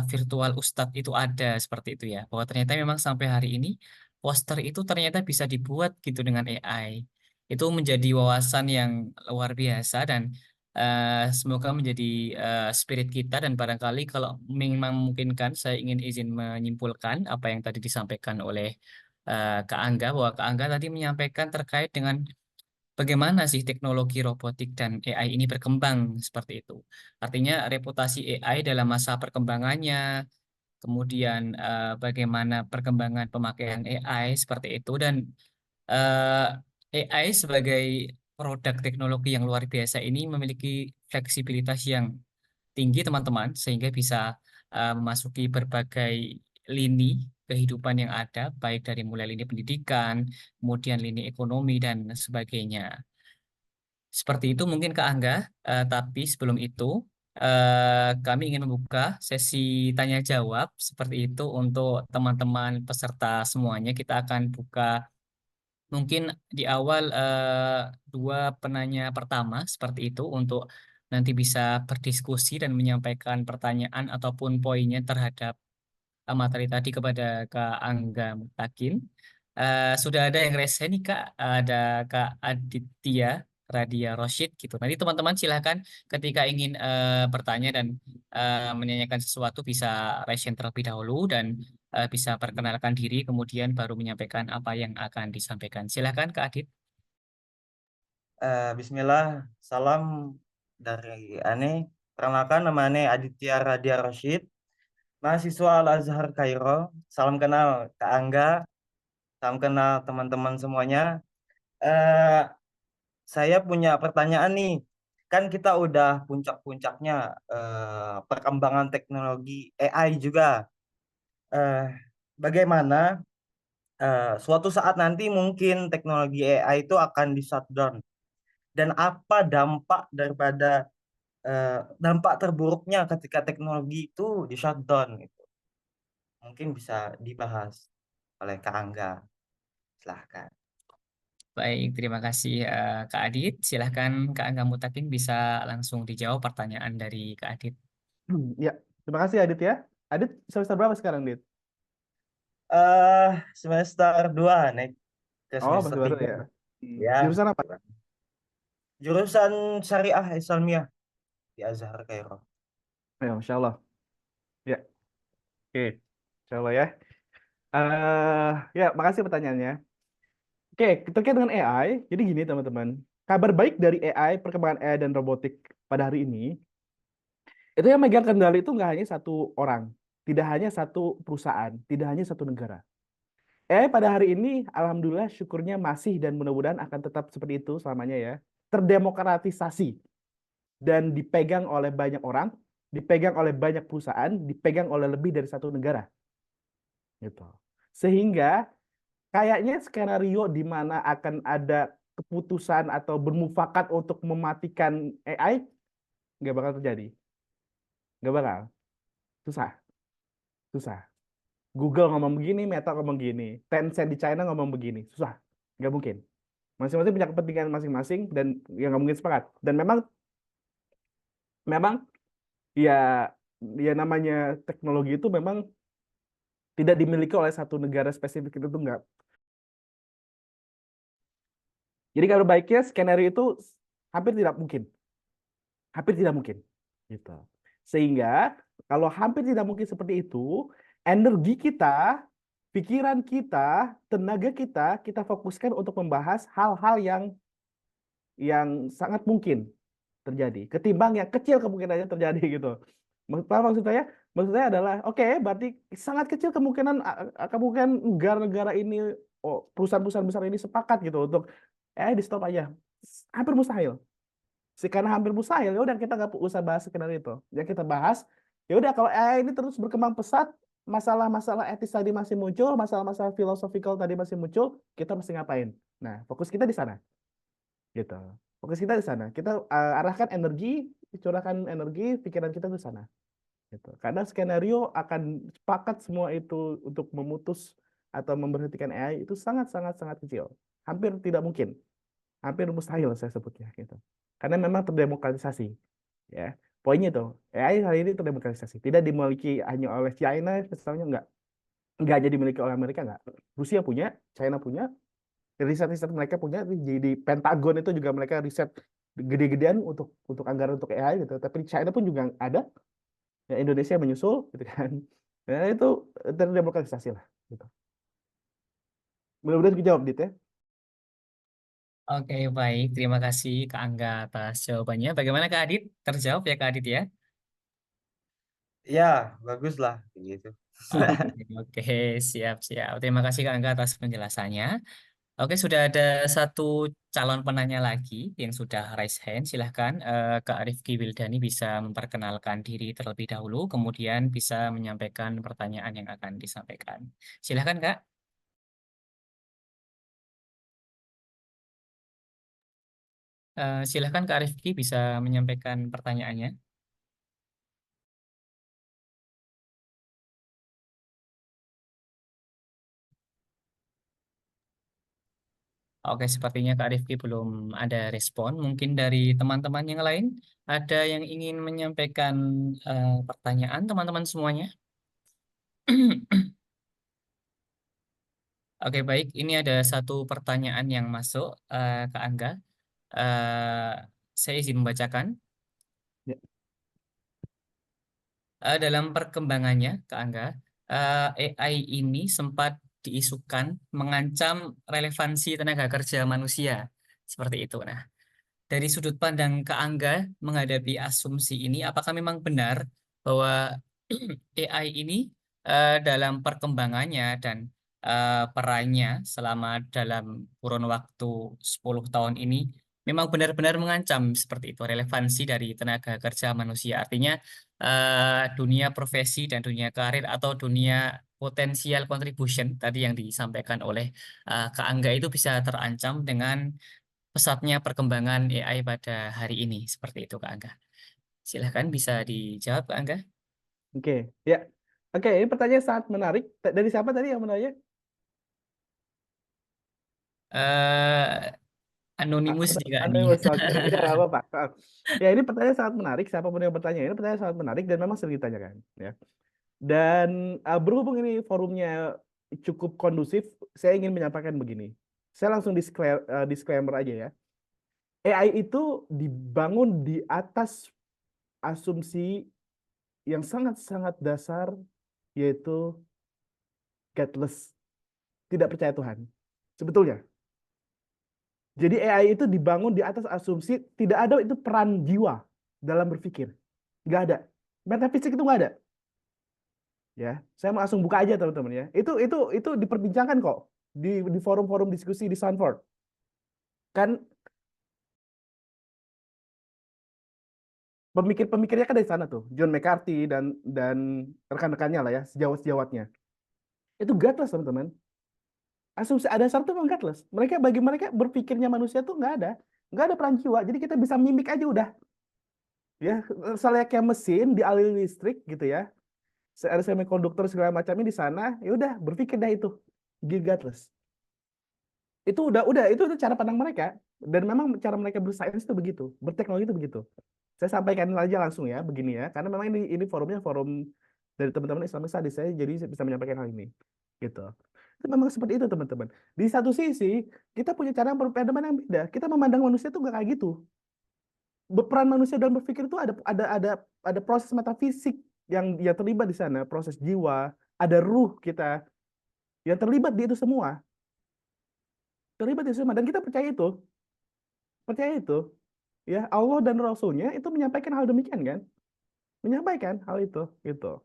virtual ustadz itu ada seperti itu ya. Bahwa ternyata memang sampai hari ini poster itu ternyata bisa dibuat gitu dengan AI. Itu menjadi wawasan yang luar biasa dan semoga menjadi spirit kita dan barangkali kalau memang memungkinkan saya ingin izin menyimpulkan apa yang tadi disampaikan oleh Kak Angga bahwa Kak Angga tadi menyampaikan terkait dengan bagaimana sih teknologi robotik dan AI ini berkembang seperti itu. Artinya reputasi AI dalam masa perkembangannya, kemudian bagaimana perkembangan pemakaian AI seperti itu dan AI sebagai produk teknologi yang luar biasa ini memiliki fleksibilitas yang tinggi teman-teman sehingga bisa memasuki berbagai lini kehidupan yang ada baik dari mulai lini pendidikan, kemudian lini ekonomi dan sebagainya. Seperti itu mungkin Kak Angga, tapi sebelum itu kami ingin membuka sesi tanya jawab seperti itu untuk teman-teman peserta semuanya. Kita akan buka mungkin di awal dua penanya pertama seperti itu untuk nanti bisa berdiskusi dan menyampaikan pertanyaan ataupun poinnya terhadap materi tadi kepada Kak Angga Mutakin. Sudah ada yang rese nih Kak, ada Kak Aditya Radia Roshid gitu. Nanti teman-teman silahkan ketika ingin bertanya dan menanyakan sesuatu bisa raise hand terlebih dahulu dan bisa perkenalkan diri kemudian baru menyampaikan apa yang akan disampaikan. Silahkan Kak Adit. Bismillah, salam dari Ane. Perkenalkan nama Ane Aditya Radia Rashid, mahasiswa Al-Azhar Kairo. Salam kenal Kak Angga, salam kenal teman-teman semuanya. Eh, saya punya pertanyaan nih. Kan kita udah puncak-puncaknya perkembangan teknologi AI juga. Eh, Bagaimana suatu saat nanti mungkin teknologi AI itu akan di shutdown dan apa dampak terburuknya ketika teknologi itu di shutdown gitu. Mungkin bisa dibahas oleh Kak Angga. Silahkan. Baik, terima kasih Kak Adit. Silahkan Kak Angga Mutakin bisa langsung dijawab pertanyaan dari Kak Adit. Ya, terima kasih Adit ya. Adit semester berapa sekarang, Dit? Semester 2 naik ke Oh, semester masih baru 3. ya. Ya, Jurusan apa? jurusan Syariah Islamiyah di Azhar Kairo. Ya, Masya Allah. Ya, oke. Insya Allah ya. Ya, makasih pertanyaannya. Oke, terkait dengan AI, jadi gini teman-teman. Kabar baik dari AI, perkembangan AI dan robotik pada hari ini, itu yang megang kendali itu nggak hanya satu orang, tidak hanya satu perusahaan, tidak hanya satu negara. AI pada hari ini, alhamdulillah syukurnya masih dan mudah-mudahan akan tetap seperti itu selamanya ya. Terdemokratisasi dan dipegang oleh banyak orang, dipegang oleh banyak perusahaan, dipegang oleh lebih dari satu negara. Gitu. Sehingga kayaknya skenario di mana akan ada keputusan atau bermufakat untuk mematikan AI nggak bakal terjadi. Nggak bakal. Susah. Susah. Google ngomong begini, Meta ngomong begini, Tencent di China ngomong begini. Susah. Nggak mungkin. Masing-masing punya kepentingan masing-masing dan yang nggak mungkin sepakat. Dan memang ya ya namanya teknologi itu memang tidak dimiliki oleh satu negara spesifik itu tuh enggak. Jadi kalau baiknya skenario itu hampir tidak mungkin. Hampir tidak mungkin. Gitu. Sehingga kalau hampir tidak mungkin seperti itu, energi kita, pikiran kita, tenaga kita fokuskan untuk membahas hal-hal yang sangat mungkin terjadi, ketimbang yang kecil kemungkinannya terjadi gitu. Paham maksud saya? Maksud saya adalah, oke, berarti sangat kecil kemungkinan negara-negara ini, perusahaan-perusahaan besar ini sepakat gitu untuk di stop aja. Hampir mustahil. Karena hampir mustahil, ya udah kita nggak usah bahas skenario itu. Yang kita bahas, ya udah kalau AI ini terus berkembang pesat, masalah-masalah etis tadi masih muncul, masalah-masalah filosofikal tadi masih muncul, kita mesti ngapain? Nah, fokus kita di sana. Gitu. Fokus kita di sana. Kita arahkan energi, curahkan energi, pikiran kita di sana. Gitu. Karena skenario akan sepakat semua itu untuk memutus atau memberhentikan AI itu sangat-sangat kecil. Hampir tidak mungkin. Hampir mustahil saya sebutnya gitu. Karena memang terdemokratisasi. Ya. Poinnya itu, AI hari ini terdemokratisasi. Tidak dimiliki hanya oleh China, misalnya enggak hanya dimiliki oleh Amerika, enggak. Rusia punya, China punya, riset-riset mereka punya, di Pentagon itu juga mereka riset gede-gedean untuk anggaran untuk AI gitu. Tapi China pun juga ada, ya Indonesia menyusul gitu kan. Ya itu terdemokratisasi lah gitu. Mudah-mudahan dijawab Dit ya. Oke, baik. Terima kasih Kak Angga atas jawabannya. Bagaimana Kak Adit? Terjawab ya Kak Adit ya? Ya, bagus lah gitu. Oke, siap-siap. Terima kasih Kak Angga atas penjelasannya. Oke, sudah ada satu calon penanya lagi yang sudah raise hand. Silahkan Kak Rifki Wildani bisa memperkenalkan diri terlebih dahulu, kemudian bisa menyampaikan pertanyaan yang akan disampaikan. Silahkan Kak. Silahkan Kak Rifki bisa menyampaikan pertanyaannya. Oke, sepertinya Kak Rifki belum ada respon. Mungkin dari teman-teman yang lain, ada yang ingin menyampaikan pertanyaan teman-teman semuanya? Oke, baik. Ini ada satu pertanyaan yang masuk, Kak Angga. Eh, saya izin membacakan. Ya. Dalam perkembangannya, Kak Angga, AI ini sempat diisukan mengancam relevansi tenaga kerja manusia. Seperti itu. Nah, dari sudut pandang Kak Angga menghadapi asumsi ini, apakah memang benar bahwa AI ini dalam perkembangannya dan perannya selama dalam kurun waktu 10 tahun ini memang benar-benar mengancam seperti itu relevansi dari tenaga kerja manusia. Artinya dunia profesi dan dunia karir atau dunia potensial contribution tadi yang disampaikan oleh Kak Angga itu bisa terancam dengan pesatnya perkembangan AI pada hari ini. Seperti itu, Kak Angga. Silahkan bisa dijawab, Kak Angga. Oke, ya. Oke, ini pertanyaan sangat menarik. Dari siapa tadi yang menanya? Anonimus juga nih. Anonymous, oke. Ya, nggak apa-apa. Ya, ini pertanyaan sangat menarik. Siapapun yang bertanya, ini pertanyaan sangat menarik dan memang sering ditanyakan. Ya. Dan berhubung ini forumnya cukup kondusif, saya ingin menyampaikan begini. Saya langsung disclaimer aja ya. AI itu dibangun di atas asumsi yang sangat-sangat dasar, yaitu godless, tidak percaya Tuhan. Sebetulnya. Jadi AI itu dibangun di atas asumsi tidak ada itu peran jiwa dalam berpikir. Nggak ada. Metafisik itu nggak ada. Ya, saya mau langsung buka aja teman-teman ya. Itu diperbincangkan kok di forum-forum diskusi di Stanford. Kan pemikir-pemikirnya kan dari sana tuh, John McCarthy dan rekan-rekannya lah ya, sejawat-sejawatnya. Itu godless teman-teman. Asumsi ada dasar tuh memang godless. Bagi mereka berpikirnya manusia tuh nggak ada peran jiwa. Jadi kita bisa mimik aja udah. Ya, misalnya kayak mesin dialiri listrik gitu ya. Ada semikonduktor segala macamnya di sana, ya udah berpikir dah itu. Godless. Itu itu cara pandang mereka. Dan memang cara mereka bersains itu begitu, berteknologi itu begitu. Saya sampaikan aja langsung ya, begini ya, karena memang ini forumnya forum dari teman-teman Islamic Studies, saya jadi bisa menyampaikan hal ini, gitu. Itu memang seperti itu teman-teman. Di satu sisi kita punya cara berpandang yang beda. Kita memandang manusia tuh nggak kayak gitu. Berperan manusia dalam berpikir itu ada proses metafisik yang terlibat di sana, proses jiwa, ada ruh kita. yang terlibat di itu semua. Terlibat di itu semua. Dan kita percaya itu. Percaya itu. Ya, Allah dan Rasulnya itu menyampaikan hal demikian kan? Menyampaikan hal itu. Gitu.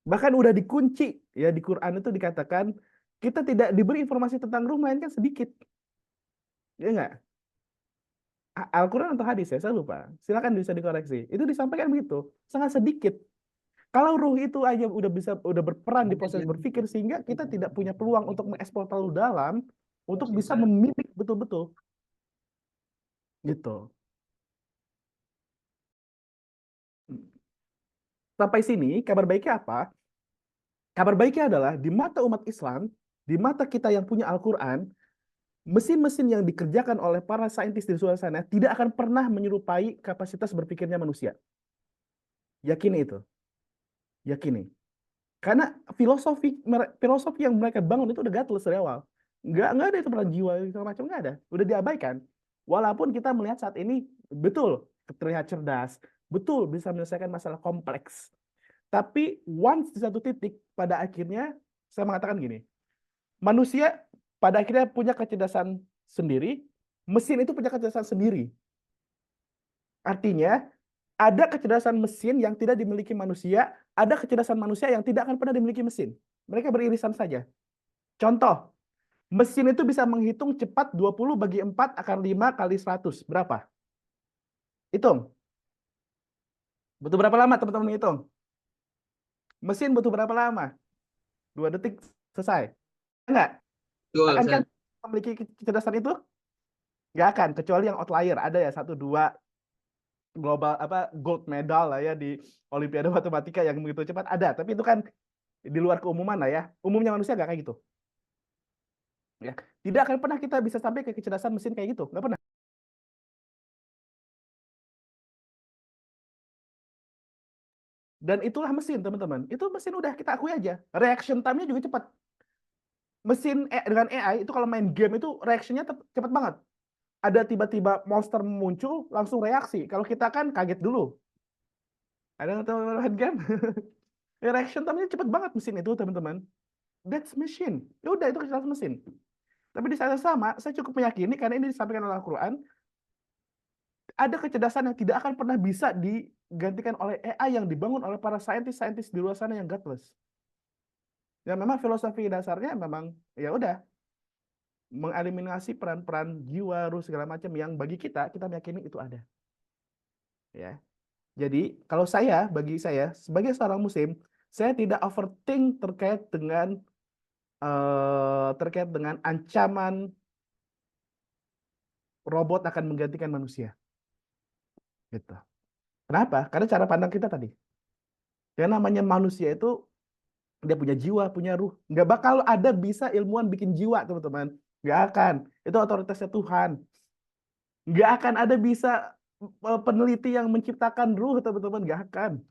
Bahkan udah dikunci. Ya, di Quran itu dikatakan, kita tidak diberi informasi tentang ruh, melainkan sedikit. Ya enggak? Al-Quran atau hadis ya, saya lupa. Silakan bisa dikoreksi. Itu disampaikan begitu, sangat sedikit. Kalau ruh itu aja udah berperan di proses berpikir sehingga kita tidak punya peluang untuk mengeksplor terlalu dalam untuk bisa memilih betul-betul. Gitu. Sampai sini kabar baiknya apa? Kabar baiknya adalah di mata umat Islam, di mata kita yang punya Al-Quran, mesin-mesin yang dikerjakan oleh para saintis di luar sana tidak akan pernah menyerupai kapasitas berpikirnya manusia. Yakini itu. Yakini. Karena filosofi yang mereka bangun itu udah gatel dari awal. Nggak ada itu peran jiwa, segala macam, nggak ada. Udah diabaikan. Walaupun kita melihat saat ini, betul, terlihat cerdas. Betul, bisa menyelesaikan masalah kompleks. Tapi once di satu titik, pada akhirnya, saya mengatakan gini, manusia pada akhirnya punya kecerdasan sendiri, mesin itu punya kecerdasan sendiri. Artinya, ada kecerdasan mesin yang tidak dimiliki manusia, ada kecerdasan manusia yang tidak akan pernah dimiliki mesin. Mereka beririsan saja. Contoh, mesin itu bisa menghitung cepat 20 bagi 4 akar 5 kali 100. Berapa? Hitung. Butuh berapa lama teman-teman menghitung? Mesin butuh berapa lama? 2 detik selesai. Enggak? Akankah memiliki kecerdasan itu? Enggak akan, kecuali yang outlier. Ada ya 1-2 global gold medal lah ya di Olimpiade Matematika yang begitu cepat ada, tapi itu kan di luar keumuman lah ya. Umumnya manusia nggak kayak gitu. Ya, tidak akan pernah kita bisa sampai ke kecerdasan mesin kayak gitu, nggak pernah. Dan itulah mesin, teman-teman. Itu mesin udah kita akui aja. Reaction time-nya juga cepat. Mesin dengan AI itu kalau main game itu reaction-nya cepat banget. Ada tiba-tiba monster muncul, langsung reaksi. Kalau kita kan kaget dulu. Ada yang tahu main game? Reaction time-nya cepat banget mesin itu, teman-teman. That's machine. Ya udah, itu kecerdasan mesin. Tapi di saat yang sama, saya cukup meyakini, karena ini disampaikan oleh Al-Quran, ada kecerdasan yang tidak akan pernah bisa digantikan oleh AI yang dibangun oleh para saintis-saintis di luar sana yang godless. Ya memang filosofi dasarnya memang, ya udah, mengeliminasi peran-peran jiwa, ruh, segala macam yang bagi kita meyakini itu ada. Ya. Jadi, kalau bagi saya, sebagai seorang muslim, saya tidak overthink terkait dengan ancaman robot akan menggantikan manusia. Gitu. Kenapa? Karena cara pandang kita tadi. Yang namanya manusia itu, dia punya jiwa, punya ruh. Nggak bakal ada bisa ilmuwan bikin jiwa, teman-teman. Nggak akan. Itu otoritasnya Tuhan. Nggak akan ada bisa peneliti yang menciptakan ruh, teman-teman. Nggak akan.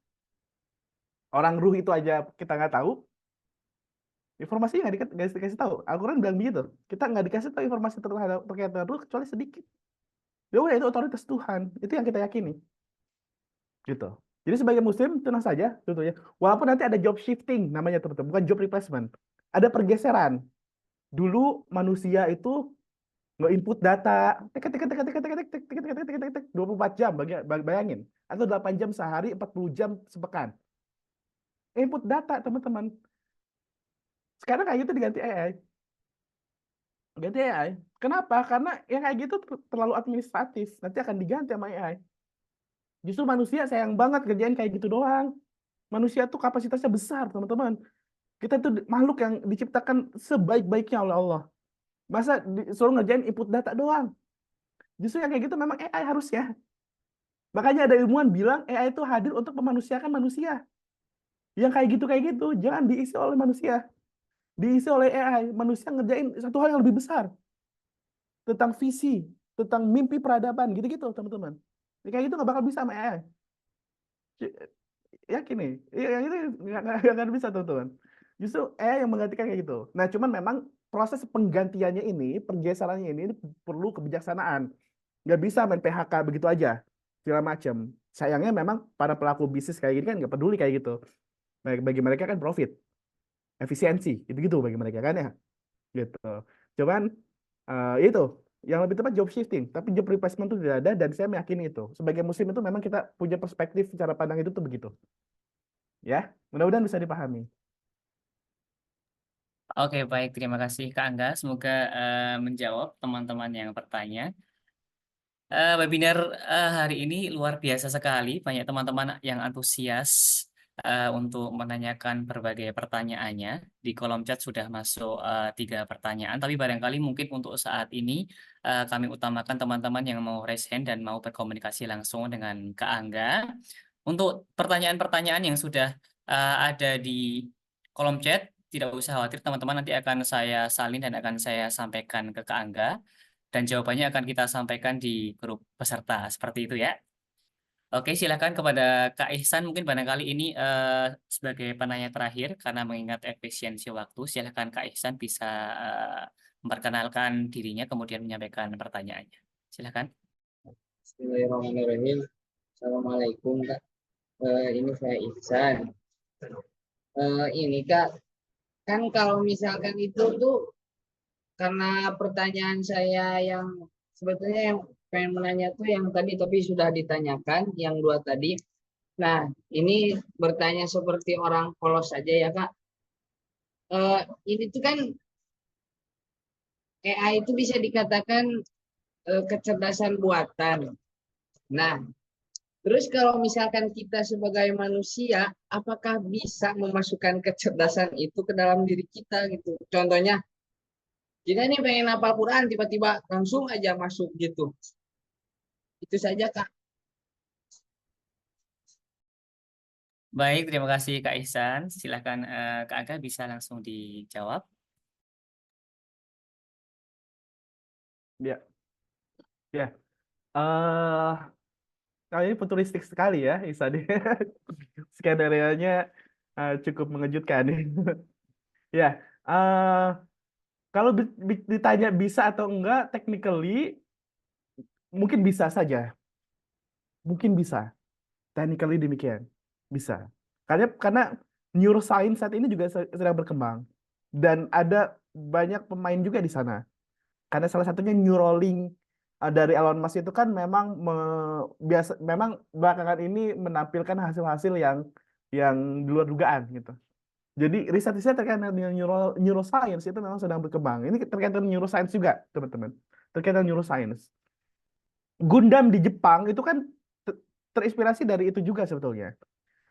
Orang ruh itu aja kita nggak tahu. Informasinya nggak dikasih tahu. Al-Quran bilang begitu. Kita nggak dikasih tahu informasi terkait dengan ruh kecuali sedikit. Ya udah, itu otoritas Tuhan. Itu yang kita yakini. Gitu. Jadi sebagai muslim tenang saja, tentunya. Walaupun nanti ada job shifting namanya, teman-teman, bukan job replacement. Ada pergeseran. Dulu manusia itu nge-input data 24 jam, bayangin. Atau 8 jam sehari, 40 jam sepekan. Input data, teman-teman. Sekarang kayak gitu diganti AI. Ganti AI. Kenapa? Karena yang kayak gitu terlalu administratif. Nanti akan diganti sama AI. Justru manusia sayang banget kerjain kayak gitu doang. Manusia tuh kapasitasnya besar, teman-teman. Kita tuh makhluk yang diciptakan sebaik-baiknya oleh Allah. Masa disuruh ngerjain input data doang? Justru yang kayak gitu memang AI harusnya. Makanya ada ilmuwan bilang AI itu hadir untuk memanusiakan manusia. Yang kayak gitu, jangan diisi oleh manusia. Diisi oleh AI. Manusia ngerjain satu hal yang lebih besar. Tentang visi, tentang mimpi peradaban, gitu-gitu, teman-teman. Kayak gitu nggak bakal bisa sama AI. Yakin nih, yang itu nggak bisa, teman-teman. Justru AI yang menggantikan kayak gitu. Nah, cuman memang proses penggantiannya ini, pergeserannya ini perlu kebijaksanaan. Nggak bisa main PHK begitu aja, segala macam. Sayangnya memang para pelaku bisnis kayak gini kan nggak peduli kayak gitu. Bagi mereka kan profit. efisiensi, gitu-gitu bagi mereka kan ya, gitu. Cuman itu yang lebih tepat job shifting, tapi job replacement itu tidak ada, dan saya meyakini itu. Sebagai muslim itu memang kita punya perspektif cara pandang itu tuh begitu. Ya, mudah-mudahan bisa dipahami. Oke, baik. Terima kasih Kak Angga. Semoga menjawab teman-teman yang bertanya. Webinar hari ini luar biasa sekali. Banyak teman-teman yang antusias untuk menanyakan berbagai pertanyaannya. Di kolom chat sudah masuk 3 pertanyaan. Tapi barangkali mungkin untuk saat ini kami utamakan teman-teman yang mau raise hand dan mau berkomunikasi langsung dengan Kak Angga. Untuk pertanyaan-pertanyaan yang sudah ada di kolom chat, tidak usah khawatir, teman-teman, nanti akan saya salin dan akan saya sampaikan ke Kak Angga. Dan jawabannya akan kita sampaikan di grup peserta, seperti itu ya. Oke, silakan kepada Kak Ihsan, mungkin barangkali ini sebagai penanya terakhir, karena mengingat efisiensi waktu, silakan Kak Ihsan bisa memperkenalkan dirinya, kemudian menyampaikan pertanyaannya. Silakan. Bismillahirrahmanirrahim. Assalamualaikum Kak. Ini saya Ihsan. Ini Kak, kan kalau misalkan itu tuh karena pertanyaan saya yang sebetulnya yang pengen menanya tuh yang tadi tapi sudah ditanyakan yang 2 tadi. Nah, ini bertanya seperti orang polos saja ya Kak. Ini tuh kan AI itu bisa dikatakan kecerdasan buatan. Nah, terus kalau misalkan kita sebagai manusia, apakah bisa memasukkan kecerdasan itu ke dalam diri kita gitu? Contohnya, kita nih pengen hafal Quran, tiba-tiba langsung aja masuk gitu. Itu saja Kak. Baik, terima kasih Kak Ihsan. Silakan Kak Angga bisa langsung dijawab. Ya, ya. Kali ini futuristik sekali ya, Ihsan. Skenario-nya cukup mengejutkan. Ya, kalau ditanya bisa atau enggak, technically mungkin bisa saja, mungkin bisa, technically demikian, bisa. Karena neuroscience saat ini juga sedang berkembang dan ada banyak pemain juga di sana. Karena salah satunya Neuralink dari Elon Musk itu kan memang memang belakangan ini menampilkan hasil-hasil yang di luar dugaan gitu. Jadi riset-riset terkait dengan neuroscience itu memang sedang berkembang. Ini terkait dengan neuroscience juga, teman-teman. Terkait dengan neuroscience. Gundam di Jepang itu kan terinspirasi dari itu juga sebetulnya.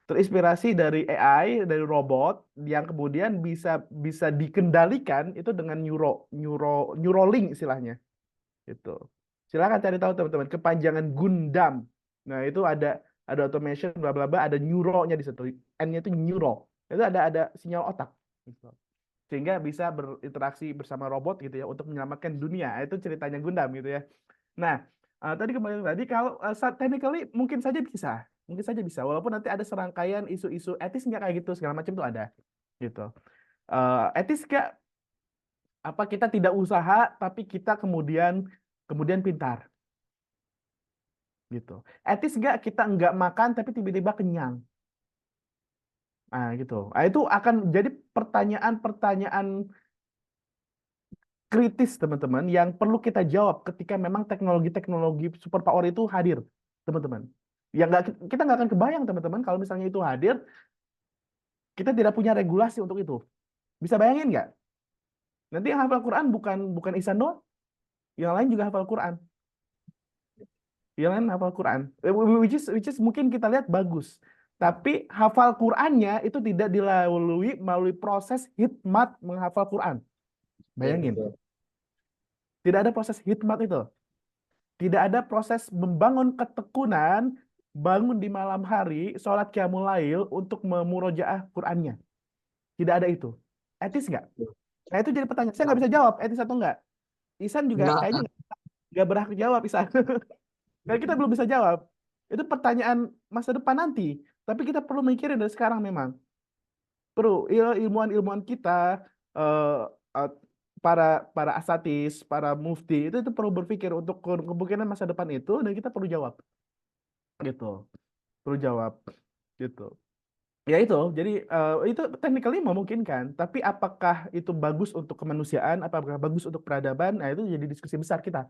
Terinspirasi dari AI, dari robot yang kemudian bisa dikendalikan itu dengan Neuralink istilahnya. Itu. Silakan cari tahu teman-teman kepanjangan Gundam. Nah, itu ada automation bla bla bla, ada neuronya di situ. N-nya itu neuro. Itu ada sinyal otak gitu. Sehingga bisa berinteraksi bersama robot gitu ya untuk menyelamatkan dunia. Itu ceritanya Gundam gitu ya. Nah, tadi kembali tadi kalau technically mungkin saja bisa. Mungkin saja bisa walaupun nanti ada serangkaian isu-isu etis nggak kayak gitu segala macam tuh ada gitu. Etis nggak apa kita tidak usaha tapi kita kemudian pintar gitu. Etis nggak kita nggak makan tapi tiba-tiba kenyang. Nah, gitu. Nah, itu akan jadi pertanyaan-pertanyaan kritis, teman-teman, yang perlu kita jawab ketika memang teknologi-teknologi superpower itu hadir, teman-teman. Kita nggak akan kebayang, teman-teman, kalau misalnya itu hadir, kita tidak punya regulasi untuk itu. Bisa bayangin nggak? Nanti yang hafal Quran bukan Ihsan doang, yang lain juga hafal Quran. Yang lain hafal Quran, which is mungkin kita lihat bagus. Tapi hafal Qurannya itu tidak dilalui melalui proses hikmat menghafal Quran. Bayangin. Tidak ada proses hikmat itu. Tidak ada proses membangun ketekunan, bangun di malam hari, sholat qiyamul lail untuk memurojaah Qurannya. Tidak ada itu. Etis nggak? Nah, itu jadi pertanyaan. Saya nggak bisa jawab etis atau enggak. Ihsan juga kayaknya nggak berhak jawab, Ihsan. Karena kita belum bisa jawab. Itu pertanyaan masa depan nanti. Tapi kita perlu mikirin dari sekarang memang. Perlu ilmuwan-ilmuwan kita, para asatis, para mufti itu perlu berpikir untuk kemungkinan masa depan itu dan kita perlu jawab. Gitu. Perlu jawab. Gitu. Ya itu, jadi itu technically memungkinkan, tapi apakah itu bagus untuk kemanusiaan, apakah bagus untuk peradaban? Nah, itu jadi diskusi besar kita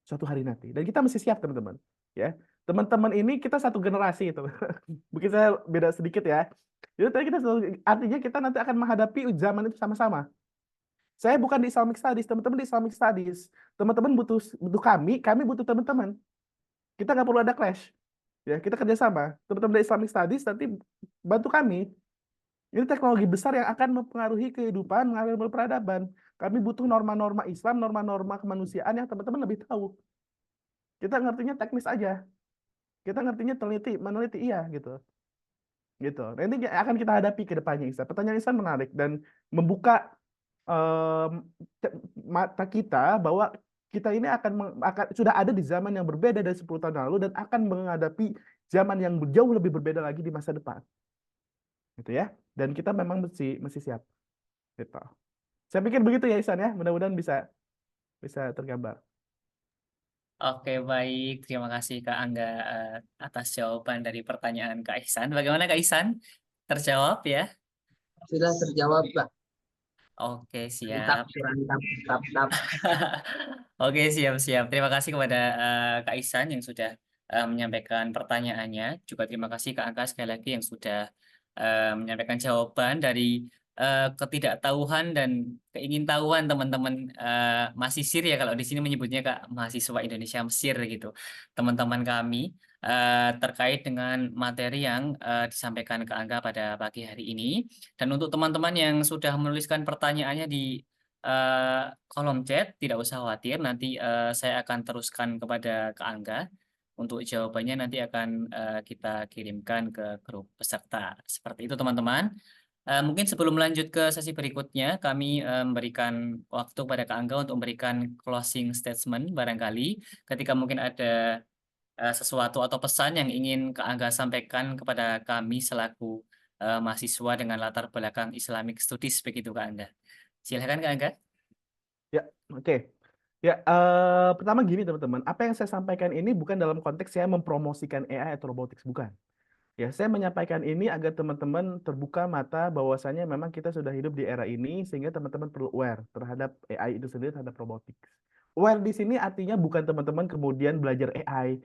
suatu hari nanti. Dan kita mesti siap, teman-teman. Ya, teman-teman ini kita satu generasi itu. Mungkin saya beda sedikit ya. Jadi tadi artinya kita nanti akan menghadapi zaman itu sama-sama. Saya bukan di Islamic Studies, teman-teman di Islamic Studies. Teman-teman butuh kami butuh teman-teman. Kita nggak perlu ada clash. Ya, kita kerjasama. Teman-teman dari Islamic Studies nanti bantu kami. Ini teknologi besar yang akan mempengaruhi kehidupan, mengaruhi peradaban. Kami butuh norma-norma Islam, norma-norma kemanusiaan yang teman-teman lebih tahu. Kita ngertinya teknis aja. Kita ngertinya meneliti iya gitu. Gitu. Nah, ini akan kita hadapi ke depannya, Isa. Pertanyaan Isa menarik dan membuka mata kita bahwa kita ini akan sudah ada di zaman yang berbeda dari 10 tahun lalu dan akan menghadapi zaman yang jauh lebih berbeda lagi di masa depan. Gitu ya. Dan kita memang mesti siap. Gitu. Saya pikir begitu ya, Isan ya. Mudah-mudahan bisa tergambar. Oke, baik. Terima kasih Kak Angga atas jawaban dari pertanyaan Kak Ihsan. Bagaimana Kak Ihsan? Terjawab ya? Sudah terjawab, Pak. Oke, Mantap, siap. mantap. Oke, siap-siap. Terima kasih kepada Kak Ihsan yang sudah menyampaikan pertanyaannya. Juga terima kasih Kak Angga sekali lagi yang sudah menyampaikan jawaban dari ketidaktahuan dan keingintahuan teman-teman mahasiswa ya, kalau di sini menyebutnya Kak mahasiswa Indonesia Mesir gitu. Teman-teman kami terkait dengan materi yang disampaikan Kak Angga pada pagi hari ini. Dan untuk teman-teman yang sudah menuliskan pertanyaannya di kolom chat, tidak usah khawatir, nanti saya akan teruskan kepada Kak Angga. Untuk jawabannya nanti akan kita kirimkan ke grup peserta. Seperti itu teman-teman. Mungkin sebelum lanjut ke sesi berikutnya, kami memberikan waktu pada Kak Angga untuk memberikan closing statement barangkali ketika mungkin ada sesuatu atau pesan yang ingin Kak Angga sampaikan kepada kami selaku mahasiswa dengan latar belakang Islamic Studies, begitu Kak Angga. Silakan Kak Angga. Ya, oke. Ya, pertama gini teman-teman, apa yang saya sampaikan ini bukan dalam konteks saya mempromosikan AI atau robotics, bukan. Ya, saya menyampaikan ini agar teman-teman terbuka mata bahwasanya memang kita sudah hidup di era ini sehingga teman-teman perlu aware terhadap AI itu sendiri, terhadap robotics. Aware di sini artinya bukan teman-teman kemudian belajar AI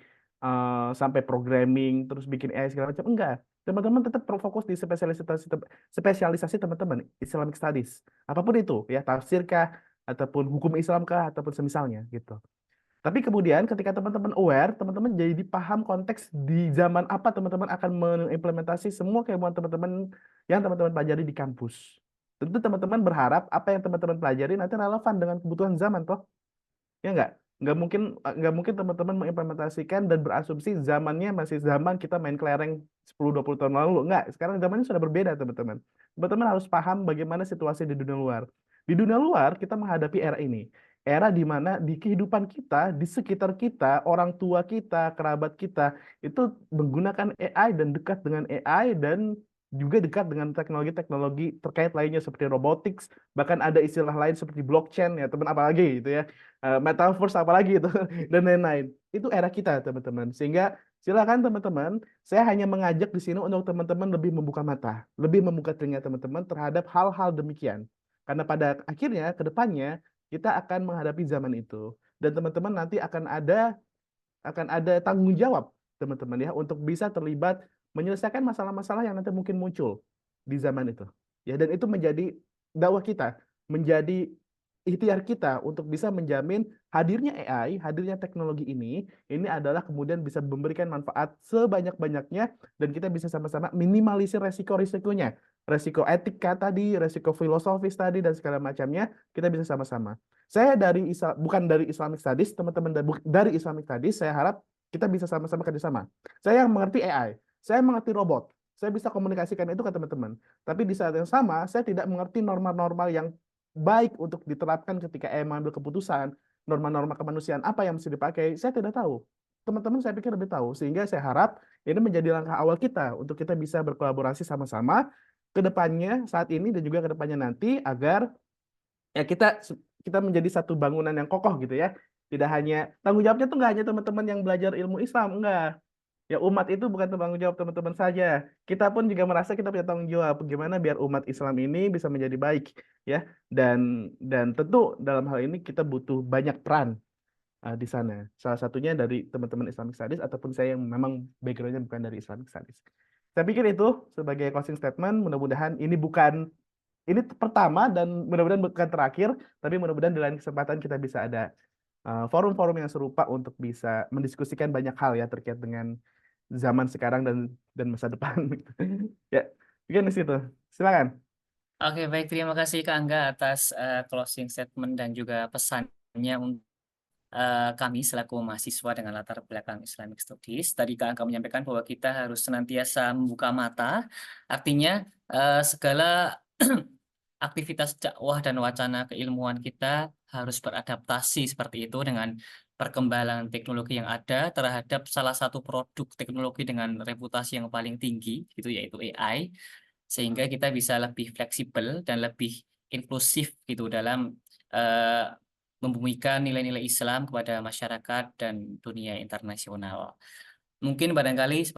sampai programming terus bikin AI segala macam, enggak. Teman-teman tetap fokus di spesialisasi teman-teman Islamic Studies. Apapun itu, ya tafsir kah ataupun hukum Islam kah ataupun semisalnya gitu. Tapi kemudian ketika teman-teman aware, teman-teman jadi paham konteks di zaman apa teman-teman akan mengimplementasi semua keilmuan teman-teman yang teman-teman pelajari di kampus. Tentu teman-teman berharap apa yang teman-teman pelajari nanti relevan dengan kebutuhan zaman toh. Ya enggak? Nggak mungkin teman-teman mengimplementasikan dan berasumsi zamannya masih zaman kita main kelereng 10-20 tahun lalu. Enggak, sekarang zamannya sudah berbeda teman-teman. Teman-teman harus paham bagaimana situasi di dunia luar. Di dunia luar kita menghadapi era ini. Era di mana di kehidupan kita, di sekitar kita, orang tua kita, kerabat kita, itu menggunakan AI dan dekat dengan AI dan juga dekat dengan teknologi-teknologi terkait lainnya seperti robotics, bahkan ada istilah lain seperti blockchain ya teman, apalagi gitu ya, metaverse apalagi itu dan lain-lain. Itu era kita teman-teman. Sehingga silakan teman-teman, saya hanya mengajak di sini untuk teman-teman lebih membuka mata, lebih membuka telinga teman-teman terhadap hal-hal demikian. Karena pada akhirnya ke depannya kita akan menghadapi zaman itu dan teman-teman nanti akan ada tanggung jawab teman-teman ya untuk bisa terlibat menyelesaikan masalah-masalah yang nanti mungkin muncul di zaman itu. Ya, dan itu menjadi dakwah kita, menjadi ikhtiar kita untuk bisa menjamin hadirnya AI, hadirnya teknologi ini adalah kemudian bisa memberikan manfaat sebanyak-banyaknya dan kita bisa sama-sama minimalisir resiko-risikonya. Resiko etika tadi, resiko filosofis tadi, dan segala macamnya, kita bisa sama-sama. Saya bukan dari Islamic Studies, teman-teman dari Islamic Studies, saya harap kita bisa sama-sama kerjasama. Saya yang mengerti AI, saya mengerti robot, saya bisa komunikasikan itu ke teman-teman. Tapi di saat yang sama, saya tidak mengerti norma-norma yang baik untuk diterapkan ketika mengambil keputusan, norma-norma kemanusiaan apa yang mesti dipakai, saya tidak tahu. Teman-teman saya pikir lebih tahu, sehingga saya harap ini menjadi langkah awal kita untuk kita bisa berkolaborasi sama-sama ke depannya saat ini dan juga ke depannya nanti agar ya kita menjadi satu bangunan yang kokoh gitu ya. Tidak hanya tanggung jawabnya tuh nggak hanya teman-teman yang belajar ilmu Islam, enggak. Ya umat itu bukan tanggung jawab teman-teman saja. Kita pun juga merasa kita punya tanggung jawab. Bagaimana biar umat Islam ini bisa menjadi baik, ya. Dan tentu dalam hal ini kita butuh banyak peran di sana. Salah satunya dari teman-teman Islamic Studies ataupun saya yang memang backgroundnya bukan dari Islamic Studies. Saya pikir itu sebagai closing statement. Mudah-mudahan ini pertama dan mudah-mudahan bukan terakhir, tapi mudah-mudahan di lain kesempatan kita bisa ada forum-forum yang serupa untuk bisa mendiskusikan banyak hal ya terkait dengan zaman sekarang dan masa depan. Ya, mungkin di situ. Silakan. Oke, baik. Terima kasih Kak Angga atas closing statement dan juga pesannya untuk kami selaku mahasiswa dengan latar belakang Islamic Studies. Tadi Kak Angga menyampaikan bahwa kita harus senantiasa membuka mata. Artinya segala aktivitas dakwah dan wacana keilmuan kita harus beradaptasi seperti itu dengan perkembangan teknologi yang ada terhadap salah satu produk teknologi dengan reputasi yang paling tinggi, gitu yaitu AI, sehingga kita bisa lebih fleksibel dan lebih inklusif gitu dalam membumikan nilai-nilai Islam kepada masyarakat dan dunia internasional. Mungkin barangkali